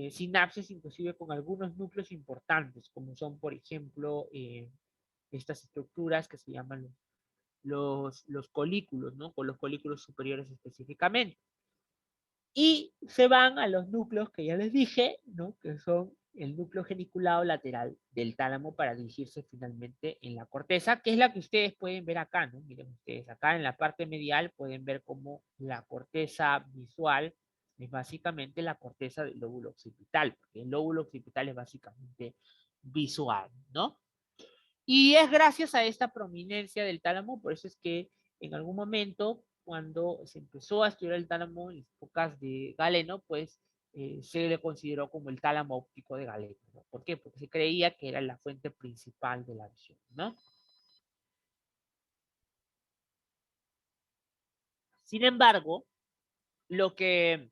sinapsis inclusive con algunos núcleos importantes, como son, por ejemplo, estas estructuras que se llaman los colículos, ¿no? Con los colículos superiores específicamente. Y se van a los núcleos que ya les dije, ¿no? Que son el núcleo geniculado lateral del tálamo para dirigirse finalmente en la corteza, que es la que ustedes pueden ver acá, ¿no? Miren ustedes, acá en la parte medial pueden ver cómo la corteza visual es básicamente la corteza del lóbulo occipital, porque el lóbulo occipital es básicamente visual, ¿no? Y es gracias a esta prominencia del tálamo, por eso es que en algún momento, cuando se empezó a estudiar el tálamo en épocas de Galeno, pues se le consideró como el tálamo óptico de Galeno, ¿no? ¿Por qué? Porque se creía que era la fuente principal de la visión, ¿no? Sin embargo, lo que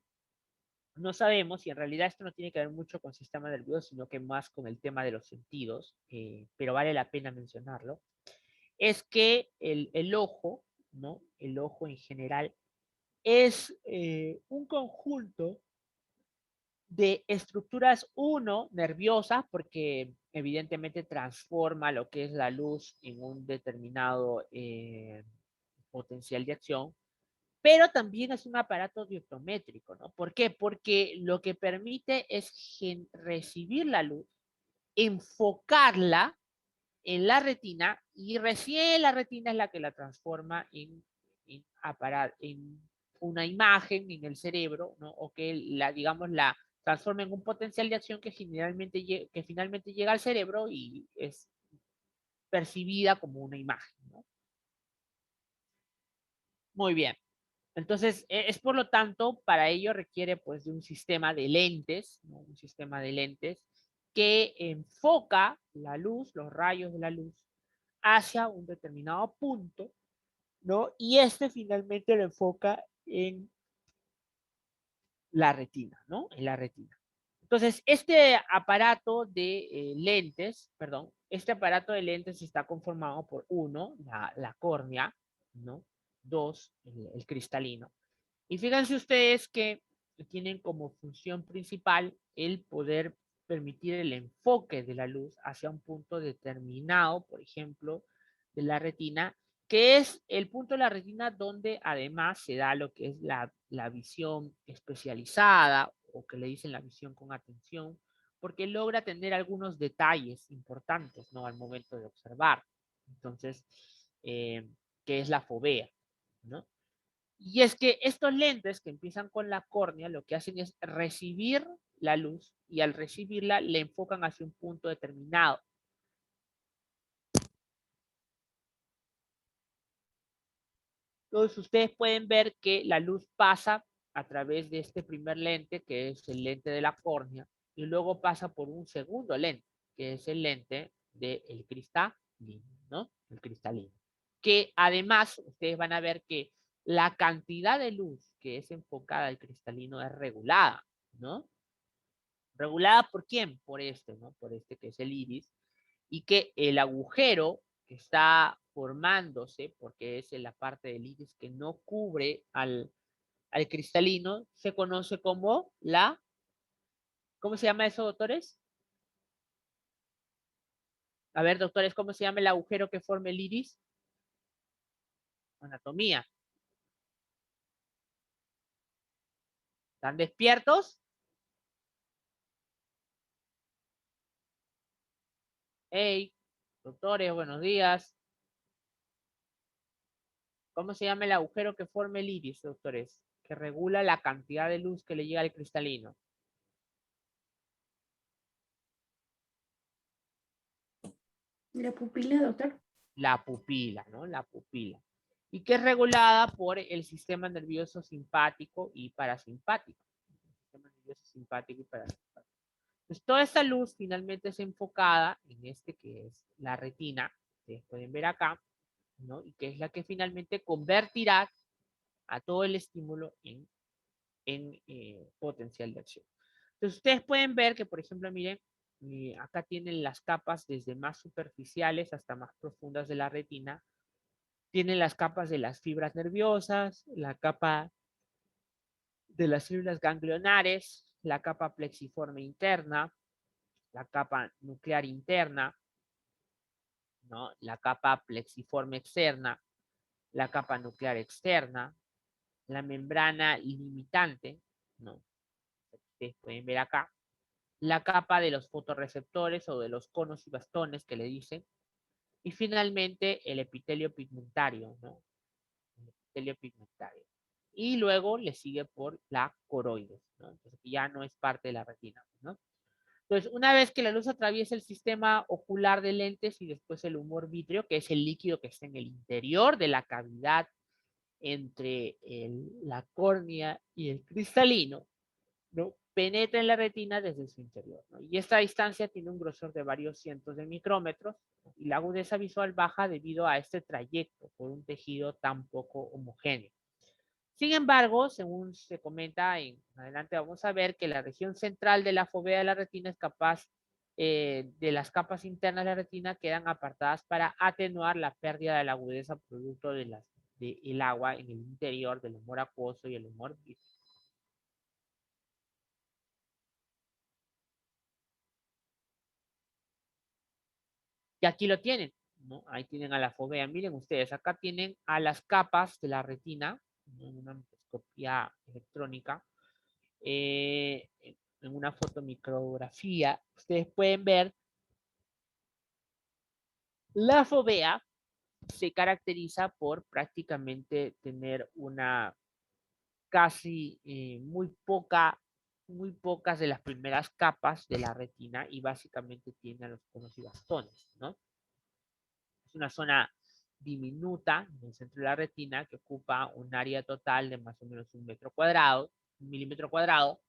no sabemos, y en realidad esto no tiene que ver mucho con el sistema nervioso, sino que más con el tema de los sentidos, pero vale la pena mencionarlo, es que el ojo, ¿no? El ojo en general es un conjunto de estructuras, uno, nerviosas, porque evidentemente transforma lo que es la luz en un determinado potencial de acción, pero también es un aparato dioptométrico, ¿no? ¿Por qué? Porque lo que permite es recibir la luz, enfocarla en la retina y recién la retina es la que la transforma en una imagen en el cerebro, ¿no? O que la, digamos, la transforma en un potencial de acción que finalmente llega al cerebro y es percibida como una imagen, ¿no? Muy bien. Entonces, es por lo tanto, para ello requiere pues de un sistema de lentes, ¿no? Un sistema de lentes que enfoca la luz, los rayos de la luz, hacia un determinado punto, ¿no? Y este finalmente lo enfoca en la retina, ¿no? En la retina. Entonces, este aparato de lentes, perdón, este aparato de lentes está conformado por uno, la córnea, ¿no? Dos, el cristalino. Y fíjense ustedes que tienen como función principal el poder permitir el enfoque de la luz hacia un punto determinado, por ejemplo, de la retina, que es el punto de la retina donde además se da lo que es la visión especializada o que le dicen la visión con atención, porque logra tener algunos detalles importantes, ¿no? Al momento de observar. Entonces, que es la fovea, ¿no? Y es que estos lentes que empiezan con la córnea lo que hacen es recibir la luz y al recibirla le enfocan hacia un punto determinado. Entonces ustedes pueden ver que la luz pasa a través de este primer lente, que es el lente de la córnea, y luego pasa por un segundo lente, que es el lente del cristalino, ¿no? El cristalino. Que además ustedes van a ver que la cantidad de luz que es enfocada al cristalino es regulada, ¿no? ¿Regulada por quién? Por este, ¿no? Por este que es el iris. Y que el agujero que está formándose, porque es en la parte del iris que no cubre al cristalino, se conoce como la, ¿cómo se llama eso, doctores? A ver, doctores, ¿cómo se llama el agujero que forma el iris? Anatomía. ¿Están despiertos? Hey, doctores, buenos días. ¿Cómo se llama el agujero que forma el iris, doctores? Que regula la cantidad de luz que le llega al cristalino. La pupila, doctor. La pupila, ¿no? La pupila. Y que es regulada por el sistema nervioso simpático y parasimpático. El sistema nervioso simpático y parasimpático. Pues toda esta luz finalmente es enfocada en este que es la retina, ustedes pueden ver acá, ¿no? Y que es la que finalmente convertirá a todo el estímulo en potencial de acción. Entonces ustedes pueden ver que, por ejemplo, miren, acá tienen las capas desde más superficiales hasta más profundas de la retina. Tienen las capas de las fibras nerviosas, la capa de las células ganglionares, la capa plexiforme interna, la capa nuclear interna, ¿no? La capa plexiforme externa, la capa nuclear externa, la membrana limitante, ¿no? Ustedes pueden ver acá, la capa de los fotorreceptores o de los conos y bastones que le dicen, y finalmente el epitelio pigmentario, ¿no? El epitelio pigmentario. Y luego le sigue por la coroides, ¿no? Entonces ya no es parte de la retina, ¿no? Entonces, una vez que la luz atraviesa el sistema ocular de lentes y después el humor vítreo, que es el líquido que está en el interior de la cavidad entre la córnea y el cristalino, ¿no? Penetra en la retina desde su interior, ¿no? Y esta distancia tiene un grosor de varios cientos de micrómetros, ¿no? Y la agudeza visual baja debido a este trayecto por un tejido tan poco homogéneo. Sin embargo, según se comenta en adelante, vamos a ver que la región central de la fovea de la retina es capaz de las capas internas de la retina quedan apartadas para atenuar la pérdida de la agudeza producto del agua en el interior del humor acuoso y el humor vítreo. Y aquí lo tienen, ¿no? Ahí tienen a la fovea. Miren ustedes, acá tienen a las capas de la retina, ¿no? En una microscopía electrónica. En una fotomicrografía, ustedes pueden ver la fovea se caracteriza por prácticamente tener una casi muy pocas de las primeras capas de la retina y básicamente tiene a los conos y bastones, ¿no? Es una zona diminuta en el centro de la retina que ocupa un área total de más o menos 1 cuadrado, 1 milímetro cuadrado,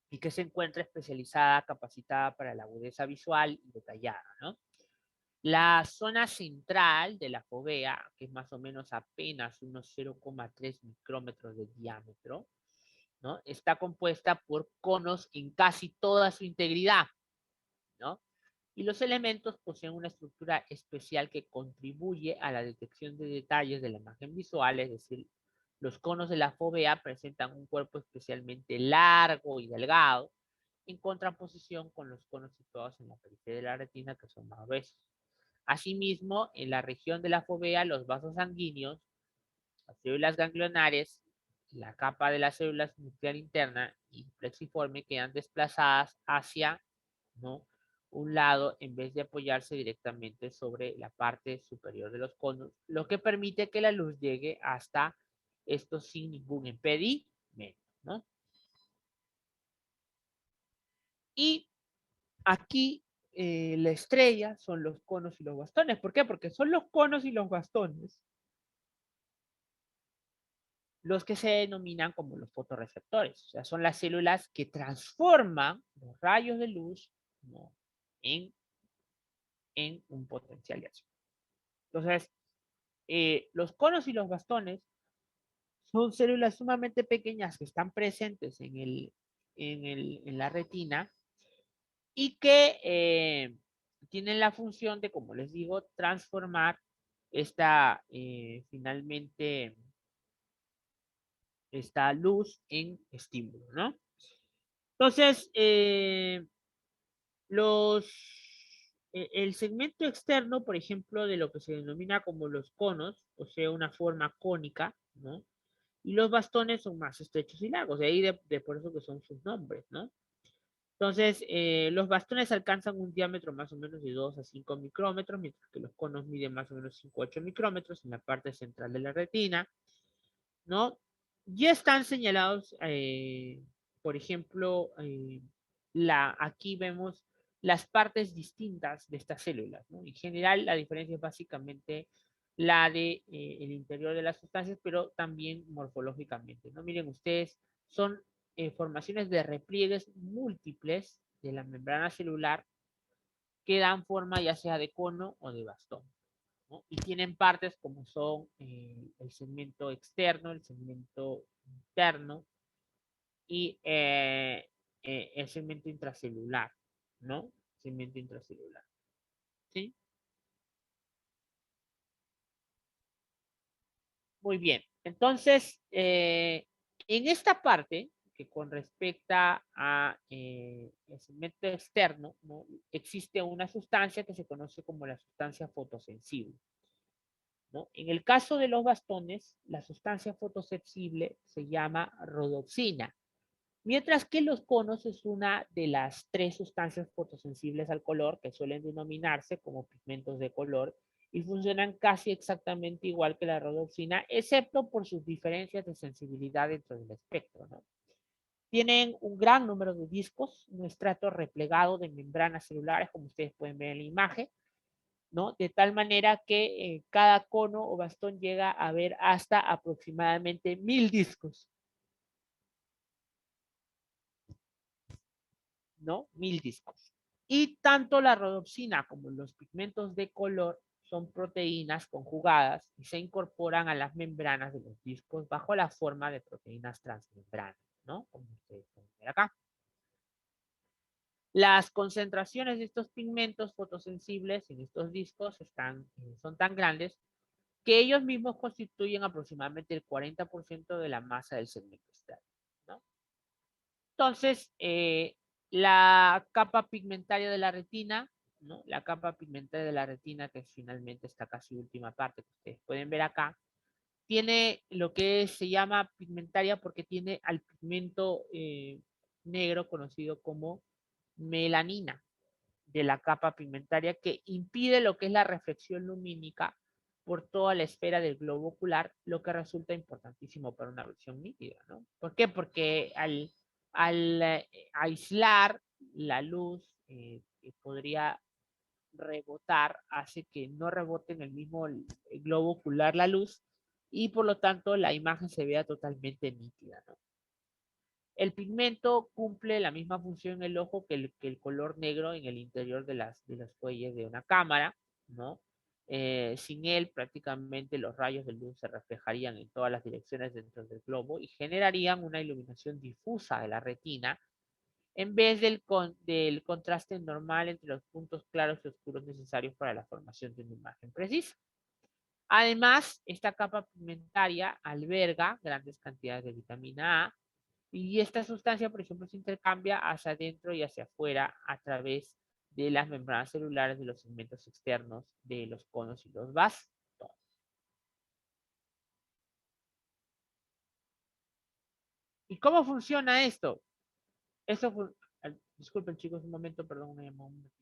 y que se encuentra especializada, capacitada para la agudeza visual y detallada, ¿no? La zona central de la fovea, que es más o menos apenas unos 0,3 micrómetros de diámetro, ¿no? Está compuesta por conos en casi toda su integridad, ¿no? Y los elementos poseen una estructura especial que contribuye a la detección de detalles de la imagen visual, es decir, los conos de la fovea presentan un cuerpo especialmente largo y delgado, en contraposición con los conos situados en la periferia de la retina, que son más gruesos. Asimismo, en la región de la fovea, los vasos sanguíneos, las células ganglionares, la capa de las células nuclear interna y plexiforme quedan desplazadas hacia, ¿no?, un lado en vez de apoyarse directamente sobre la parte superior de los conos, lo que permite que la luz llegue hasta estos sin ningún impedimento. ¿no? Y aquí la estrella son los conos y los bastones. ¿Por qué? Porque son los conos y los bastones los que se denominan como los fotorreceptores. O sea, son las células que transforman los rayos de luz, ¿no?, en un potencial de acción. Entonces, los conos y los bastones son células sumamente pequeñas que están presentes en la retina y que tienen la función de, como les digo, transformar finalmente esta luz en estímulo, ¿no? Entonces, los, el segmento externo, por ejemplo, de lo que se denomina como los conos, o sea, una forma cónica, ¿no? Y los bastones son más estrechos y largos, de ahí por eso que son sus nombres, ¿no? Entonces, los bastones alcanzan un diámetro más o menos de 2 a 5 micrómetros, mientras que los conos miden más o menos 5 a 8 micrómetros en la parte central de la retina, ¿no? Ya están señalados, por ejemplo, aquí vemos las partes distintas de estas células, ¿no? En general, la diferencia es básicamente la de el interior de las sustancias, pero también morfológicamente, ¿no? Miren ustedes, son formaciones de repliegues múltiples de la membrana celular que dan forma ya sea de cono o de bastón, ¿no? Y tienen partes como son el segmento externo, el segmento interno y el segmento intracelular, ¿no? Segmento intracelular, ¿sí? Muy bien. Entonces, en esta parte, que con respecto a el segmento externo, ¿no?, existe una sustancia que se conoce como la sustancia fotosensible, ¿no? En el caso de los bastones, la sustancia fotosensible se llama rodopsina, mientras que los conos es una de las 3 sustancias fotosensibles al color que suelen denominarse como pigmentos de color y funcionan casi exactamente igual que la rodopsina, excepto por sus diferencias de sensibilidad dentro del espectro, ¿no? Tienen un gran número de discos, un estrato replegado de membranas celulares, como ustedes pueden ver en la imagen, ¿no? De tal manera que cada cono o bastón llega a ver hasta aproximadamente 1000 discos, ¿no? 1000 discos. Y tanto la rodopsina como los pigmentos de color son proteínas conjugadas y se incorporan a las membranas de los discos bajo la forma de proteínas transmembranas, ¿no? Como ustedes pueden ver acá. Las concentraciones de estos pigmentos fotosensibles en estos discos son tan grandes que ellos mismos constituyen aproximadamente el 40% de la masa del segmento externo, ¿no? Entonces, la capa pigmentaria de la retina, ¿no? La capa pigmentaria de la retina, que es finalmente esta casi última parte que ustedes pueden ver acá, tiene lo que se llama pigmentaria porque tiene al pigmento negro conocido como melanina de la capa pigmentaria que impide lo que es la reflexión lumínica por toda la esfera del globo ocular, lo que resulta importantísimo para una visión nítida, ¿no? ¿Por qué? Porque al aislar la luz que podría rebotar, hace que no rebote en el mismo el globo ocular la luz y por lo tanto la imagen se vea totalmente nítida, ¿no? El pigmento cumple la misma función en el ojo que el color negro en el interior de las fuelles de una cámara, ¿no? Sin él, prácticamente los rayos de luz se reflejarían en todas las direcciones dentro del globo y generarían una iluminación difusa de la retina en vez del contraste normal entre los puntos claros y oscuros necesarios para la formación de una imagen precisa. Además, esta capa pigmentaria alberga grandes cantidades de vitamina A, y esta sustancia, por ejemplo, se intercambia hacia adentro y hacia afuera a través de las membranas celulares de los segmentos externos de los conos y los vasos. ¿Y cómo funciona esto? Disculpen chicos, un momento, perdón, me llamó un momento.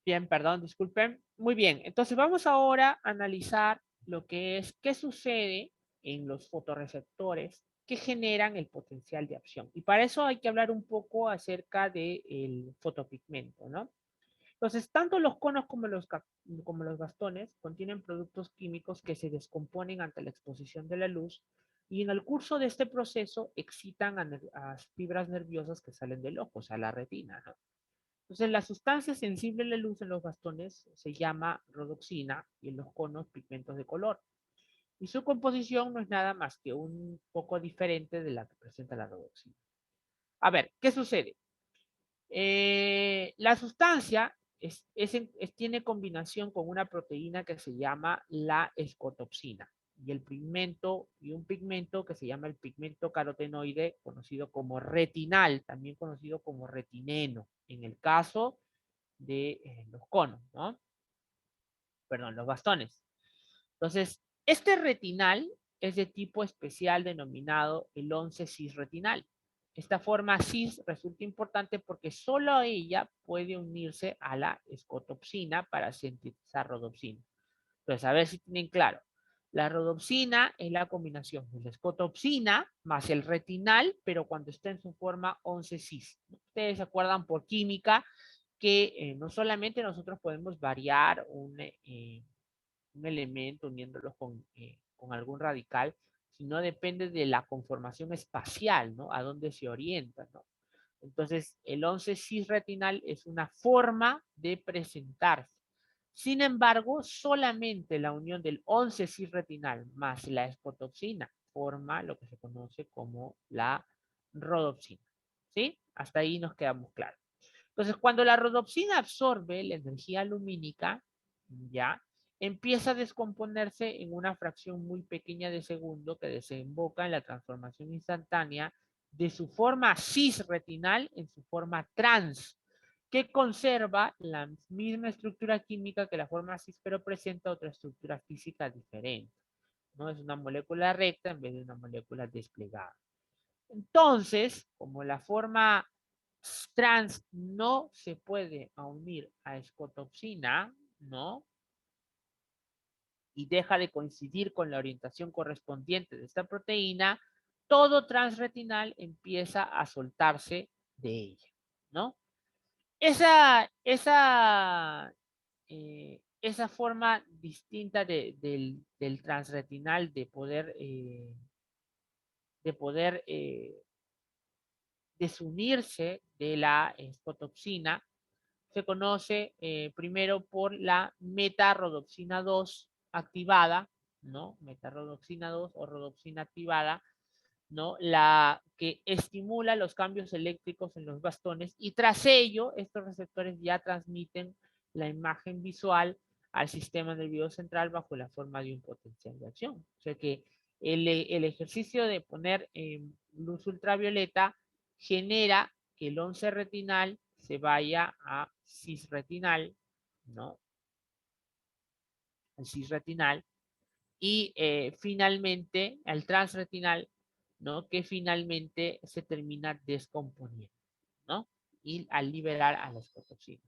Bien, perdón, disculpen. Muy bien, entonces vamos ahora a analizar lo que es qué sucede en los fotorreceptores que generan el potencial de acción. Y para eso hay que hablar un poco acerca del fotopigmento, ¿no? Entonces, tanto los conos como los bastones contienen productos químicos que se descomponen ante la exposición de la luz y en el curso de este proceso excitan a fibras nerviosas que salen del ojo, o sea, la retina, ¿no? Entonces, la sustancia sensible a la luz en los bastones se llama rodoxina y en los conos pigmentos de color. Y su composición no es nada más que un poco diferente de la que presenta la rodoxina. A ver, ¿qué sucede? La sustancia tiene combinación con una proteína que se llama la escotopsina y un pigmento que se llama el pigmento carotenoide, conocido como retinal, también conocido como retineno, en el caso de los conos, ¿no? Perdón, los bastones. Entonces, este retinal es de tipo especial denominado el 11-cis retinal. Esta forma cis resulta importante porque solo ella puede unirse a la escotopsina para sintetizar rodopsina. Entonces, a ver si tienen claro. La rodopsina es la combinación de la escotopsina más el retinal, pero cuando está en su forma 11-cis. Ustedes se acuerdan por química que no solamente nosotros podemos variar un elemento uniéndolo con algún radical, sino depende de la conformación espacial, ¿no? A dónde se orienta, ¿no? Entonces, el 11-cis retinal es una forma de presentarse. Sin embargo, solamente la unión del 11-cis retinal más la escotoxina forma lo que se conoce como la rodopsina. ¿Sí? Hasta ahí nos quedamos claros. Entonces, cuando la rodopsina absorbe la energía lumínica, ya, empieza a descomponerse en una fracción muy pequeña de segundo que desemboca en la transformación instantánea de su forma cis retinal en su forma trans, que conserva la misma estructura química que la forma cis, pero presenta otra estructura física diferente. ¿No? Es una molécula recta en vez de una molécula desplegada. Entonces, como la forma trans no se puede unir a escotopsina, ¿no? Y deja de coincidir con la orientación correspondiente de esta proteína, todo transretinal empieza a soltarse de ella, ¿no? Esa forma distinta del transretinal de poder desunirse de la escotoxina se conoce primero por la metarrodoxina 2 activada, ¿no? Metarrodoxina 2 o rodoxina activada, ¿no? La que estimula los cambios eléctricos en los bastones y tras ello estos receptores ya transmiten la imagen visual al sistema nervioso central bajo la forma de un potencial de acción. O sea que el ejercicio de poner luz ultravioleta genera que el 11 retinal se vaya a cisretinal, ¿no? El cisretinal y finalmente al transretinal, ¿no? Que finalmente se termina descomponiendo, ¿no? Y al liberar a la escotoxina.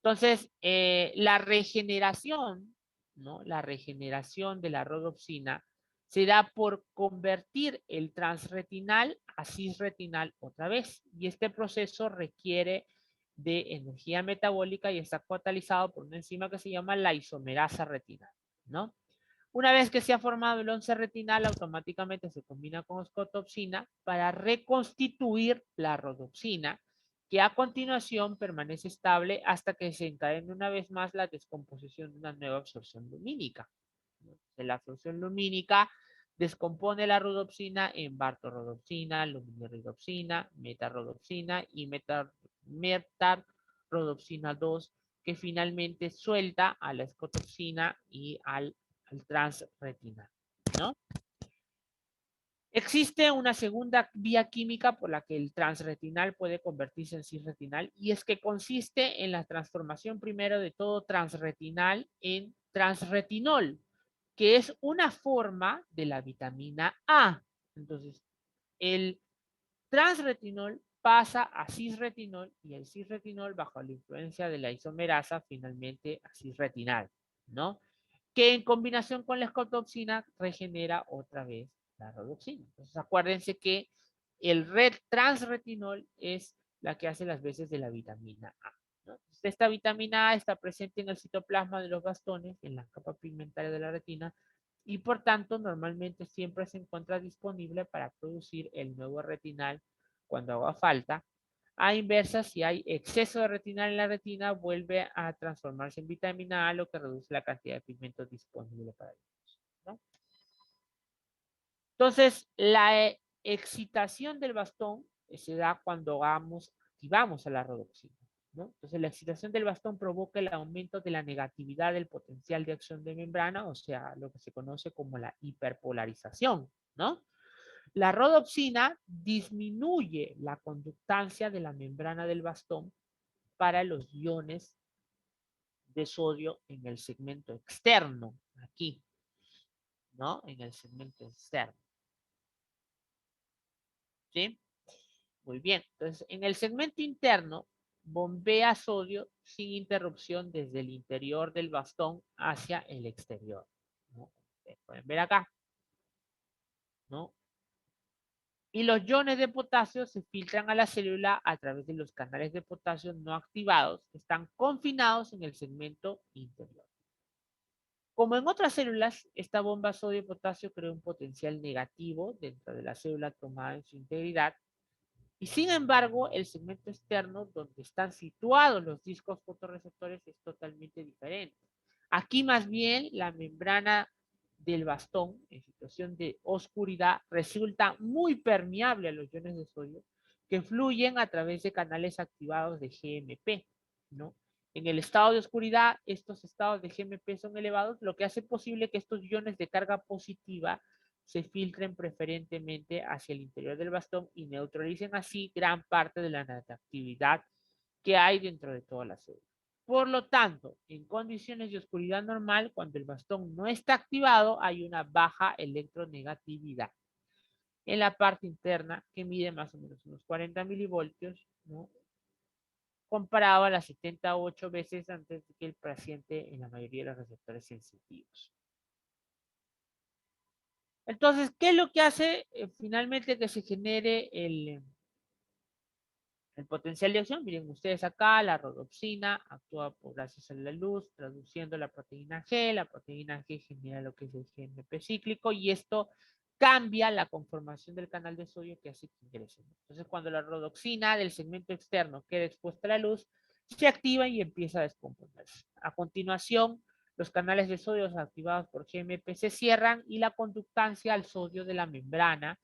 Entonces, la regeneración, ¿no? La regeneración de la rodopsina se da por convertir el transretinal a cisretinal otra vez. Y este proceso requiere de energía metabólica y está catalizado por una enzima que se llama la isomerasa retinal, ¿no? Una vez que se ha formado el 11 retinal, automáticamente se combina con escotopsina para reconstituir la rodopsina, que a continuación permanece estable hasta que se encadene una vez más la descomposición de una nueva absorción lumínica. La absorción lumínica descompone la rodopsina en bartorrodopsina, luminirridopsina, metarrodopsina y metarrodopsina 2, que finalmente suelta a la escotopsina y al transretinal, ¿no? Existe una segunda vía química por la que el transretinal puede convertirse en cisretinal y es que consiste en la transformación primero de todo transretinal en transretinol, que es una forma de la vitamina A. Entonces, el transretinol pasa a cisretinol y el cisretinol, bajo la influencia de la isomerasa, finalmente a cisretinal, ¿no? Que en combinación con la escotoxina regenera otra vez la rodoxina. Entonces, acuérdense que el transretinol es la que hace las veces de la vitamina A, ¿no? Entonces, esta vitamina A está presente en el citoplasma de los bastones, en la capa pigmentaria de la retina, y por tanto, normalmente siempre se encuentra disponible para producir el nuevo retinal cuando haga falta. A inversa, si hay exceso de retinal en la retina, vuelve a transformarse en vitamina A, lo que reduce la cantidad de pigmento disponible para ellos, ¿no? Entonces, la excitación del bastón se da cuando activamos a la rodoxina, ¿no? Entonces, la excitación del bastón provoca el aumento de la negatividad del potencial de acción de membrana, o sea, lo que se conoce como la hiperpolarización, ¿no? La rodoxina disminuye la conductancia de la membrana del bastón para los iones de sodio en el segmento externo, aquí, ¿no? En el segmento externo, ¿sí? Muy bien. Entonces, en el segmento interno, bombea sodio sin interrupción desde el interior del bastón hacia el exterior, ¿no? Pueden ver acá, ¿no? Y los iones de potasio se filtran a la célula a través de los canales de potasio no activados que están confinados en el segmento interior. Como en otras células, esta bomba sodio-potasio crea un potencial negativo dentro de la célula tomada en su integridad. Y sin embargo, el segmento externo, donde están situados los discos fotorreceptores, es totalmente diferente. Aquí más bien la membrana del bastón en situación de oscuridad resulta muy permeable a los iones de sodio que fluyen a través de canales activados de GMP, ¿no? En el estado de oscuridad, estos estados de GMP son elevados, lo que hace posible que estos iones de carga positiva se filtren preferentemente hacia el interior del bastón y neutralicen así gran parte de la negatividad que hay dentro de toda la célula. Por lo tanto, en condiciones de oscuridad normal, cuando el bastón no está activado, hay una baja electronegatividad en la parte interna que mide más o menos unos 40 milivoltios, ¿no? Comparado a las 78 veces antes de que el paciente en la mayoría de los receptores sensitivos. Entonces, ¿qué es lo que hace finalmente que se genere el potencial de acción? Miren ustedes acá, la rodopsina actúa gracias a la luz, traduciendo la proteína G genera lo que es el GMP cíclico y esto cambia la conformación del canal de sodio que hace que ingrese. Entonces, cuando la rodoxina del segmento externo queda expuesta a la luz, se activa y empieza a descomponerse. A continuación, los canales de sodio activados por GMP se cierran y la conductancia al sodio de la membrana,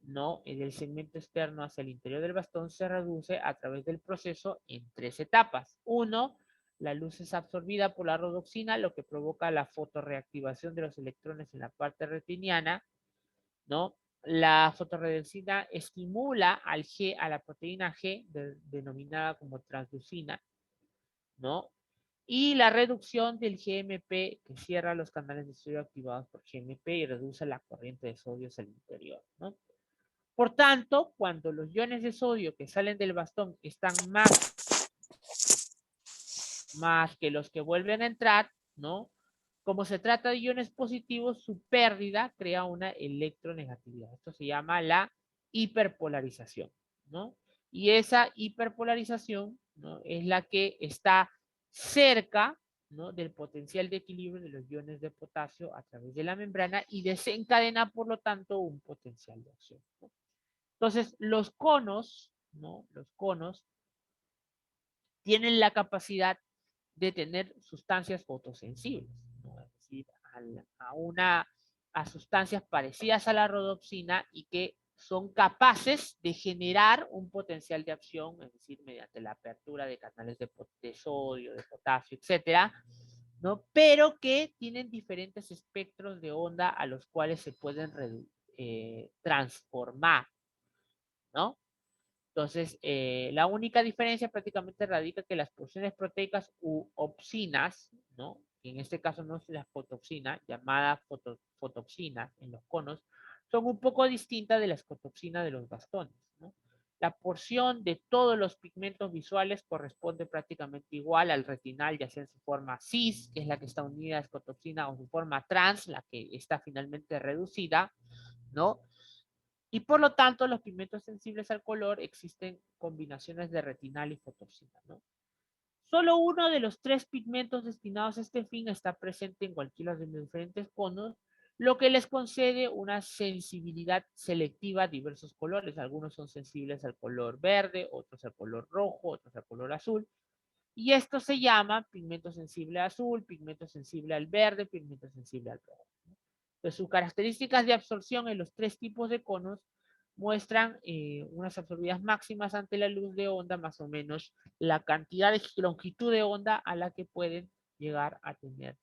¿no? En el segmento externo hacia el interior del bastón se reduce a través del proceso en 3 etapas. 1, la luz es absorbida por la rodoxina, lo que provoca la fotorreactivación de los electrones en la parte retiniana, ¿no? La fotorredoxina estimula a la proteína G, denominada como transducina, ¿no? Y la reducción del GMP que cierra los canales de sodio activados por GMP y reduce la corriente de sodio hacia el interior, ¿no? Por tanto, cuando los iones de sodio que salen del bastón están más que los que vuelven a entrar, ¿no? Como se trata de iones positivos, su pérdida crea una electronegatividad. Esto se llama la hiperpolarización, ¿no? Y esa hiperpolarización, ¿no? Es la que está cerca, ¿no? Del potencial de equilibrio de los iones de potasio a través de la membrana y desencadena, por lo tanto, un potencial de acción, ¿no? Entonces, los conos, ¿no? Los conos tienen la capacidad de tener sustancias fotosensibles, ¿no? Es decir, a sustancias parecidas a la rodoxina y que son capaces de generar un potencial de acción, es decir, mediante la apertura de canales de sodio, de potasio, etcétera, ¿no? Pero que tienen diferentes espectros de onda a los cuales se pueden transformar, ¿no? Entonces, la única diferencia prácticamente radica que las porciones proteicas u opsinas, ¿no? En este caso no es la fotoxina, llamada fotoxina en los conos, son un poco distintas de la escotoxina de los bastones, ¿no? la porción de todos los pigmentos visuales corresponde prácticamente igual al retinal, ya sea en su forma cis, que es la que está unida a escotoxina, o su forma trans, la que está finalmente reducida, ¿no? Y por lo tanto, los pigmentos sensibles al color existen combinaciones de retinal y fotoxina, ¿no? Solo uno de los 3 pigmentos destinados a este fin está presente en cualquiera de los diferentes conos, lo que les concede una sensibilidad selectiva a diversos colores. Algunos son sensibles al color verde, otros al color rojo, otros al color azul. Y esto se llama pigmento sensible azul, pigmento sensible al verde, pigmento sensible al rojo. Entonces, sus características de absorción en los 3 tipos de conos muestran unas absorbidas máximas ante la luz de onda, más o menos la cantidad de longitud de onda a la que pueden llegar a tener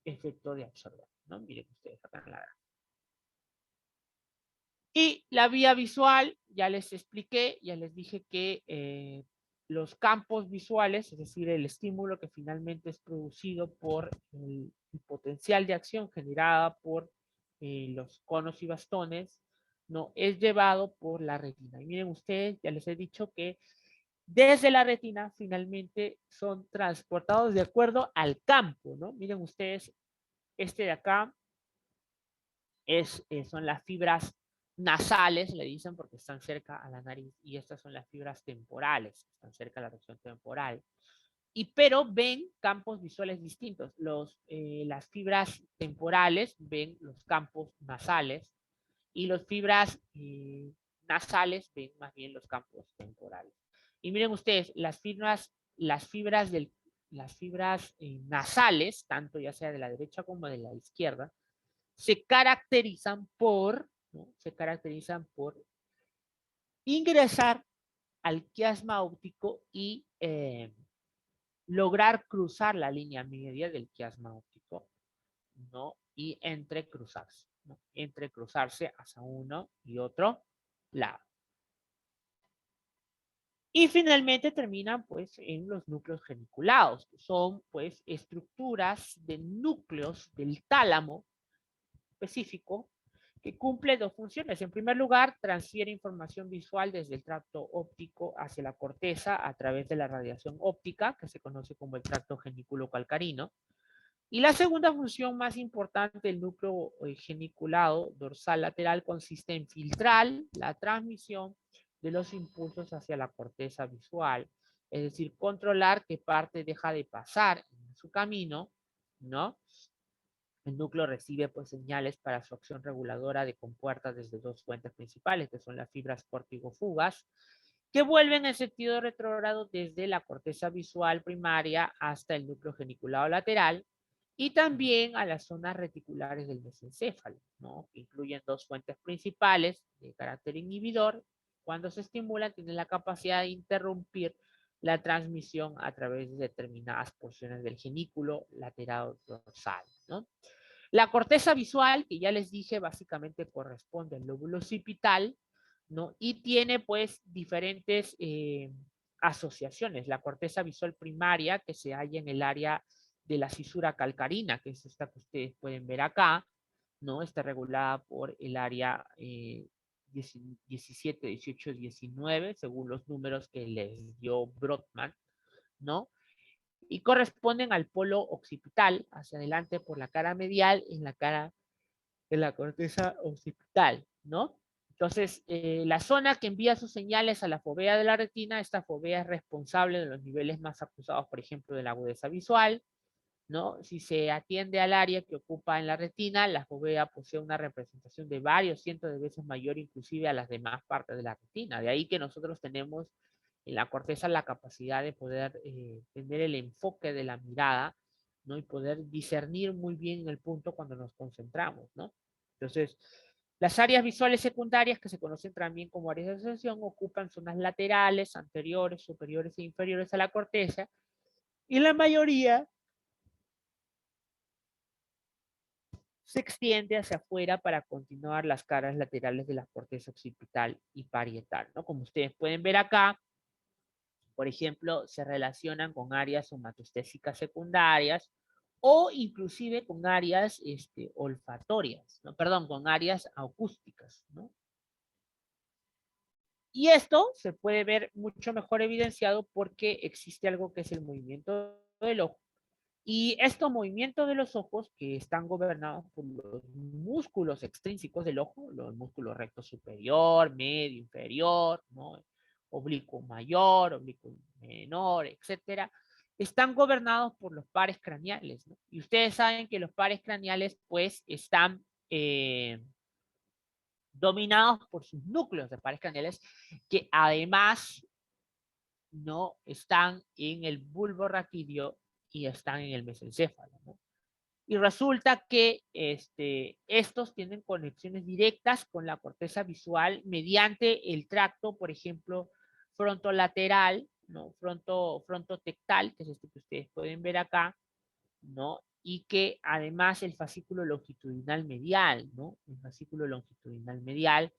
efecto de absorber, ¿no? Miren ustedes acá en la gráfica. Y la vía visual, ya les expliqué, ya les dije que los campos visuales, es decir, el estímulo que finalmente es producido por el potencial de acción generada por los conos y bastones, no es llevado por la retina. Y miren ustedes, ya les he dicho que desde la retina finalmente son transportados de acuerdo al campo, ¿no? Miren ustedes, este de acá son las fibras nasales, le dicen, porque están cerca a la nariz, y estas son las fibras temporales, que están cerca a la región temporal. Pero ven campos visuales distintos. Las fibras temporales ven los campos nasales y las fibras nasales ven más bien los campos temporales. Y miren ustedes, las fibras nasales, tanto ya sea de la derecha como de la izquierda, se caracterizan por, ¿no? Se caracterizan por ingresar al quiasma óptico y lograr cruzar la línea media del quiasma óptico, ¿no? Y entrecruzarse, ¿no? Entrecruzarse hacia uno y otro lado. Y finalmente terminan pues en los núcleos geniculados, que son pues estructuras de núcleos del tálamo específico que cumple 2 funciones. En primer lugar, transfiere información visual desde el tracto óptico hacia la corteza a través de la radiación óptica, que se conoce como el tracto geniculo-calcarino. Y la segunda función más importante del núcleo geniculado dorsal lateral consiste en filtrar la transmisión de los impulsos hacia la corteza visual, es decir, controlar qué parte deja de pasar en su camino, ¿no? El núcleo recibe pues señales para su acción reguladora de compuertas desde 2 fuentes principales, que son las fibras corticofugas, que vuelven en sentido retrógrado desde la corteza visual primaria hasta el núcleo geniculado lateral, y también a las zonas reticulares del mesencéfalo, ¿no? Que incluyen 2 fuentes principales de carácter inhibidor. Cuando se estimulan, tienen la capacidad de interrumpir la transmisión a través de determinadas porciones del genículo lateral dorsal, ¿no? La corteza visual, que ya les dije, básicamente corresponde al lóbulo occipital, ¿no? Y tiene pues diferentes asociaciones. La corteza visual primaria, que se halla en el área de la cisura calcarina, que es esta que ustedes pueden ver acá, ¿no? Está regulada por el área 17, 18, 19, según los números que les dio Brodmann, ¿no? Y corresponden al polo occipital, hacia adelante por la cara medial, en la cara de la corteza occipital, ¿no? Entonces, la zona que envía sus señales a la fovea de la retina, esta fovea es responsable de los niveles más acusados, por ejemplo, de la agudeza visual, ¿no? Si se atiende al área que ocupa en la retina, la fovea posee una representación de varios cientos de veces mayor inclusive a las demás partes de la retina. De ahí que nosotros tenemos en la corteza la capacidad de poder tener el enfoque de la mirada, ¿no? Y poder discernir muy bien en el punto cuando nos concentramos, ¿no? Entonces, las áreas visuales secundarias, que se conocen también como áreas de asociación, ocupan zonas laterales, anteriores, superiores e inferiores a la corteza, y la mayoría se extiende hacia afuera para continuar las caras laterales de la corteza occipital y parietal, ¿no? Como ustedes pueden ver acá, por ejemplo, se relacionan con áreas somatostésicas secundarias o inclusive con áreas olfatorias, ¿no? Perdón, con áreas acústicas, ¿no? Y esto se puede ver mucho mejor evidenciado porque existe algo que es el movimiento del ojo. Y estos movimientos de los ojos que están gobernados por los músculos extrínsecos del ojo, los músculos recto superior, medio, inferior, ¿no? Oblicuo mayor, oblicuo menor, etcétera, están gobernados por los pares craneales, ¿no? Y ustedes saben que los pares craneales pues están dominados por sus núcleos de pares craneales que además no están en el bulbo raquídeo y están en el mesencéfalo, ¿no? Y resulta que estos tienen conexiones directas con la corteza visual mediante el tracto, por ejemplo, frontolateral, ¿no? Frontotectal, que es este que ustedes pueden ver acá, ¿no? Y que además el fascículo longitudinal medial, ¿no? El fascículo longitudinal medial,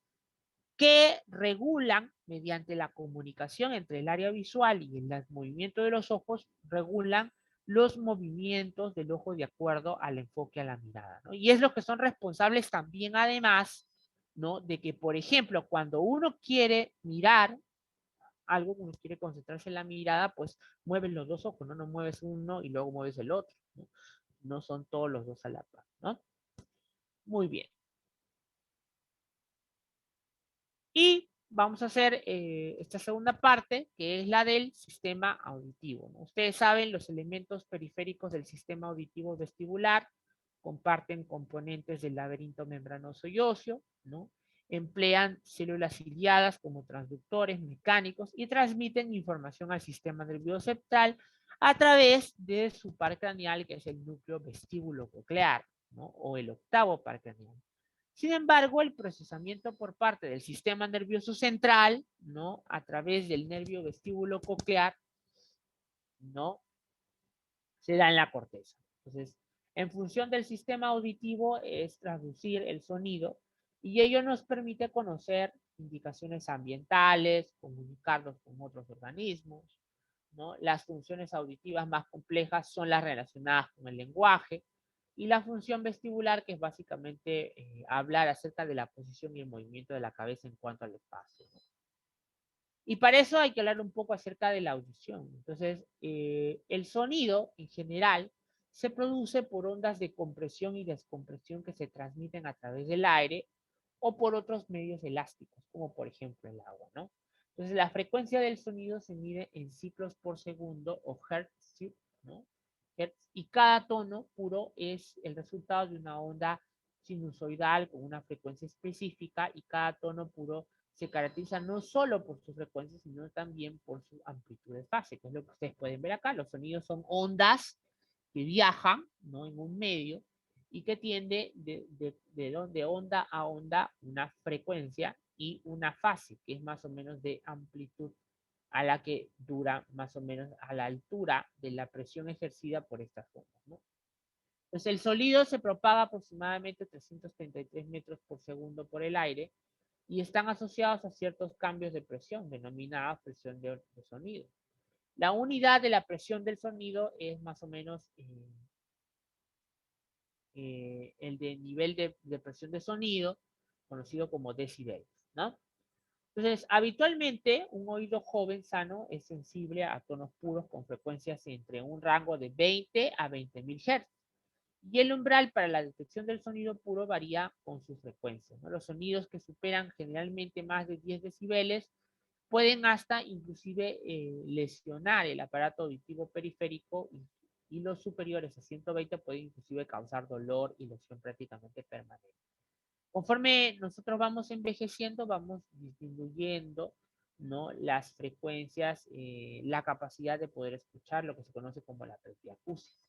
que regulan mediante la comunicación entre el área visual y el movimiento de los ojos, regulan los movimientos del ojo de acuerdo al enfoque a la mirada, ¿no? Y es lo que son responsables también además, ¿no? De que, por ejemplo, cuando uno quiere mirar algo, uno quiere concentrarse en la mirada, pues mueves los dos ojos, ¿no? No mueves uno y luego mueves el otro, ¿no? No son todos los dos a la par, ¿no? Muy bien. Y vamos a hacer esta segunda parte, que es la del sistema auditivo, ¿no? Ustedes saben, los elementos periféricos del sistema auditivo vestibular comparten componentes del laberinto membranoso y óseo, ¿no? Emplean células ciliadas como transductores mecánicos y transmiten información al sistema nervioso central a través de su par craneal, que es el núcleo vestíbulo coclear, ¿no? O el octavo par craneal. Sin embargo, el procesamiento por parte del sistema nervioso central, ¿no? A través del nervio vestíbulo coclear, ¿no? Se da en la corteza. Entonces, en función del sistema auditivo es traducir el sonido y ello nos permite conocer indicaciones ambientales, comunicarnos con otros organismos, ¿no? Las funciones auditivas más complejas son las relacionadas con el lenguaje y la función vestibular, que es básicamente hablar acerca de la posición y el movimiento de la cabeza en cuanto al espacio, ¿no? Y para eso hay que hablar un poco acerca de la audición. Entonces, el sonido en general se produce por ondas de compresión y descompresión que se transmiten a través del aire o por otros medios elásticos, como por ejemplo el agua, ¿no? Entonces, la frecuencia del sonido se mide en ciclos por segundo o hertz, ¿no? Hertz, y cada tono puro es el resultado de una onda sinusoidal con una frecuencia específica y cada tono puro se caracteriza no solo por su frecuencia, sino también por su amplitud de fase, que es lo que ustedes pueden ver acá. Los sonidos son ondas que viajan, ¿no? En un medio y que tiende de onda a onda una frecuencia y una fase, que es más o menos de amplitud a la que dura más o menos a la altura de la presión ejercida por estas ondas, ¿no? Entonces el sonido se propaga aproximadamente 333 metros por segundo por el aire y están asociados a ciertos cambios de presión, denominada presión de sonido. La unidad de la presión del sonido es más o menos el de nivel de presión de sonido, conocido como decibeles, ¿no? Entonces, habitualmente, un oído joven sano es sensible a tonos puros con frecuencias entre un rango de 20 a 20.000 Hz. Y el umbral para la detección del sonido puro varía con sus frecuencias, ¿no? Los sonidos que superan generalmente más de 10 decibeles pueden hasta inclusive lesionar el aparato auditivo periférico y los superiores a 120 pueden inclusive causar dolor y lesión prácticamente permanente. Conforme nosotros vamos envejeciendo, vamos disminuyendo, ¿no? Las frecuencias, la capacidad de poder escuchar, lo que se conoce como la presbiacústica.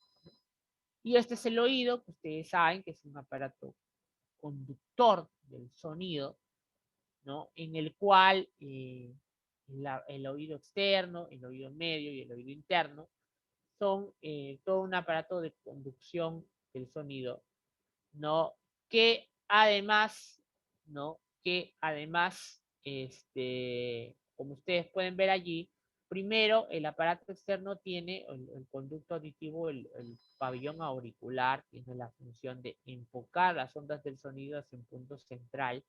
Y este es el oído, que ustedes saben que es un aparato conductor del sonido, ¿no? En el cual el oído externo, el oído medio y el oído interno son todo un aparato de conducción del sonido, ¿no? Que además, ¿no? Que además, como ustedes pueden ver allí, primero el aparato externo tiene el conducto auditivo, el pabellón auricular, tiene la función de enfocar las ondas del sonido hacia un punto central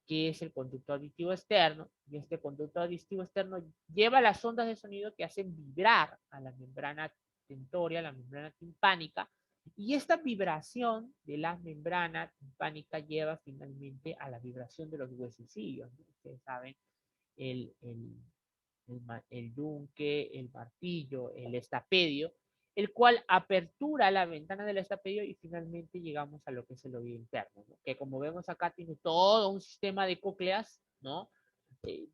que es el conducto auditivo externo, y este conducto auditivo externo lleva las ondas de sonido que hacen vibrar a la membrana tentoria, la membrana timpánica, y esta vibración de la membrana timpánica lleva finalmente a la vibración de los huesecillos, ¿no? Ustedes saben, el yunque, el martillo, el estapedio, el cual apertura la ventana del estapedio y finalmente llegamos a lo que es el oído interno, ¿no? Que como vemos acá tiene todo un sistema de cócleas, ¿no?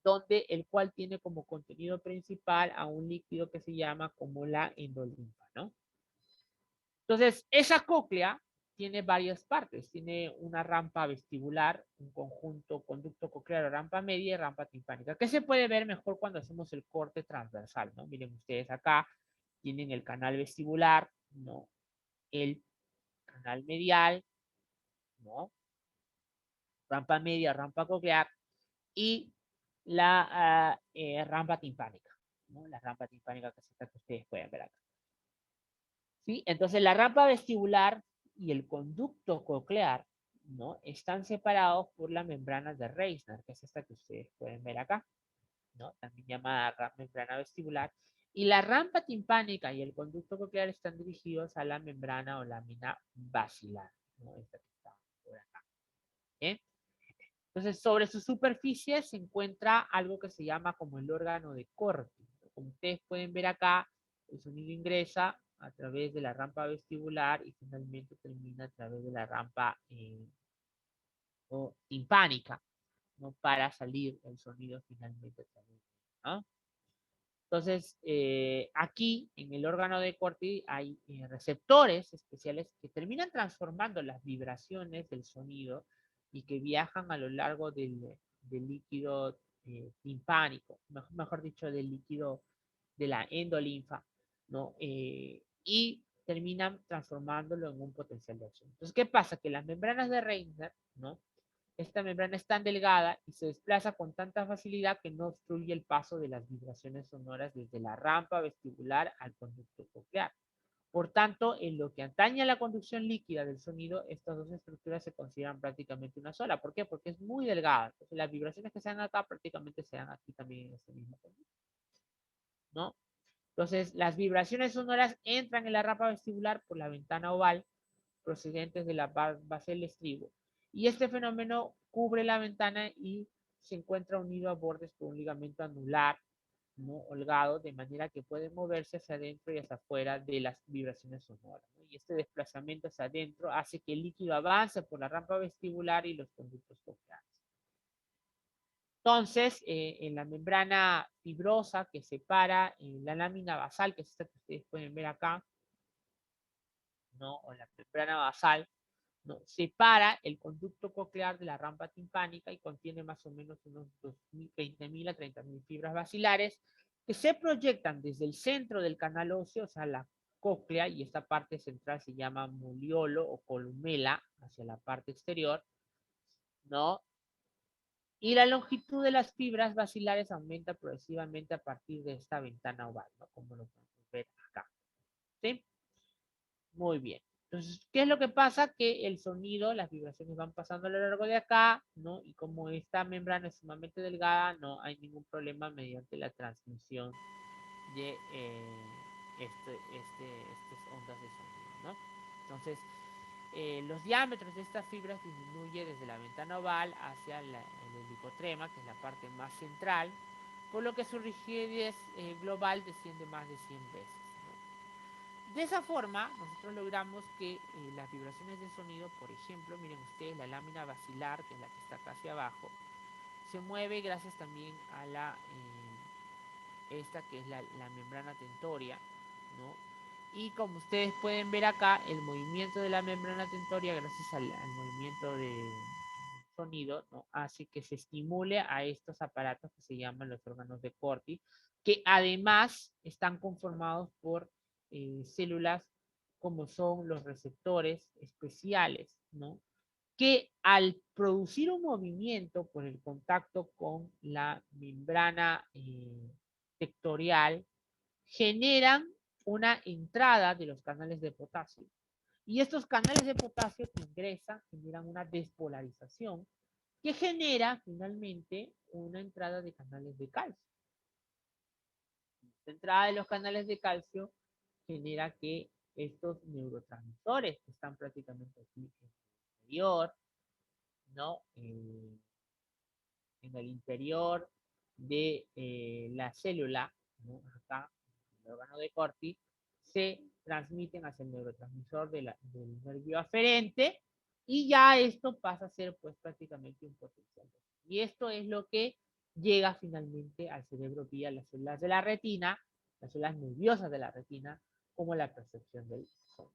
Donde el cual tiene como contenido principal a un líquido que se llama como la endolinfa, ¿no? Entonces, esa cóclea tiene varias partes. Tiene una rampa vestibular, un conjunto conducto coclear, rampa media y rampa timpánica, que se puede ver mejor cuando hacemos el corte transversal, ¿no? Miren ustedes acá, tienen el canal vestibular, ¿no? El canal medial, ¿no? Rampa media, rampa coclear y la rampa timpánica, ¿no? La rampa timpánica que es esta que ustedes pueden ver acá. ¿Sí? Entonces la rampa vestibular y el conducto coclear, ¿no? Están separados por la membrana de Reisner, que es esta que ustedes pueden ver acá, ¿no? También llamada membrana vestibular. Y la rampa timpánica y el conducto coclear están dirigidos a la membrana o lámina basilar, ¿no? Esta que está por acá. ¿Eh? Entonces, sobre su superficie se encuentra algo que se llama como el órgano de Corti. Como ustedes pueden ver acá, el sonido ingresa a través de la rampa vestibular y finalmente termina a través de la rampa timpánica, ¿no? Para salir el sonido finalmente a través, ¿no? Entonces, aquí en el órgano de Corti hay receptores especiales que terminan transformando las vibraciones del sonido y que viajan a lo largo del líquido timpánico, mejor dicho, del líquido de la endolinfa, ¿no? Y terminan transformándolo en un potencial de acción. Entonces, ¿qué pasa? Que las membranas de Reisner, ¿no? Esta membrana es tan delgada y se desplaza con tanta facilidad que no obstruye el paso de las vibraciones sonoras desde la rampa vestibular al conducto coclear. Por tanto, en lo que atañe a la conducción líquida del sonido, estas dos estructuras se consideran prácticamente una sola. ¿Por qué? Porque es muy delgada. Entonces, las vibraciones que se dan acá prácticamente se dan aquí también en este mismo conducto, ¿no? Entonces, las vibraciones sonoras entran en la rampa vestibular por la ventana oval procedentes de la base del estribo. Y este fenómeno cubre la ventana y se encuentra unido a bordes por un ligamento anular, ¿no? Holgado, de manera que puede moverse hacia adentro y hacia afuera de las vibraciones sonoras, ¿no? Y este desplazamiento hacia adentro hace que el líquido avance por la rampa vestibular y los conductos cocleares. Entonces, en la membrana fibrosa que separa la lámina basal, que es esta que ustedes pueden ver acá, ¿no? O la membrana basal, ¿no? Separa el conducto coclear de la rampa timpánica y contiene más o menos unos 20.000 a 30.000 fibras basilares que se proyectan desde el centro del canal óseo, o sea, la cóclea, y esta parte central se llama moliolo o columela hacia la parte exterior, ¿no? Y la longitud de las fibras basilares aumenta progresivamente a partir de esta ventana oval, ¿no? Como lo podemos ver acá. ¿Sí? Muy bien. Entonces, ¿qué es lo que pasa? Que el sonido, las vibraciones van pasando a lo largo de acá, ¿no? Y como esta membrana es sumamente delgada, no hay ningún problema mediante la transmisión de estas ondas de sonido, ¿no? Entonces, los diámetros de estas fibras disminuyen desde la ventana oval hacia el helicotrema, que es la parte más central, por lo que su rigidez global desciende más de 100 veces. De esa forma, nosotros logramos que las vibraciones de sonido, por ejemplo, miren ustedes, la lámina basilar, que es la que está acá hacia abajo, se mueve gracias también a esta que es la membrana tentoria, ¿no? Y como ustedes pueden ver acá, el movimiento de la membrana tentoria, gracias al movimiento de sonido, ¿no? Hace que se estimule a estos aparatos que se llaman los órganos de Corti, que además están conformados por células como son los receptores especiales, ¿no? Que al producir un movimiento por el contacto con la membrana tectorial, generan una entrada de los canales de potasio. Y estos canales de potasio que ingresan generan una despolarización que genera finalmente una entrada de canales de calcio. La entrada de los canales de calcio genera que estos neurotransmisores que están prácticamente aquí en el interior, ¿no? En el interior de la célula, ¿no? Acá, el órgano de Corti, se transmiten hacia el neurotransmisor del nervio aferente y ya esto pasa a ser pues prácticamente un potencial. Y esto es lo que llega finalmente al cerebro vía las células de la retina, las células nerviosas de la retina, como la percepción del sonido.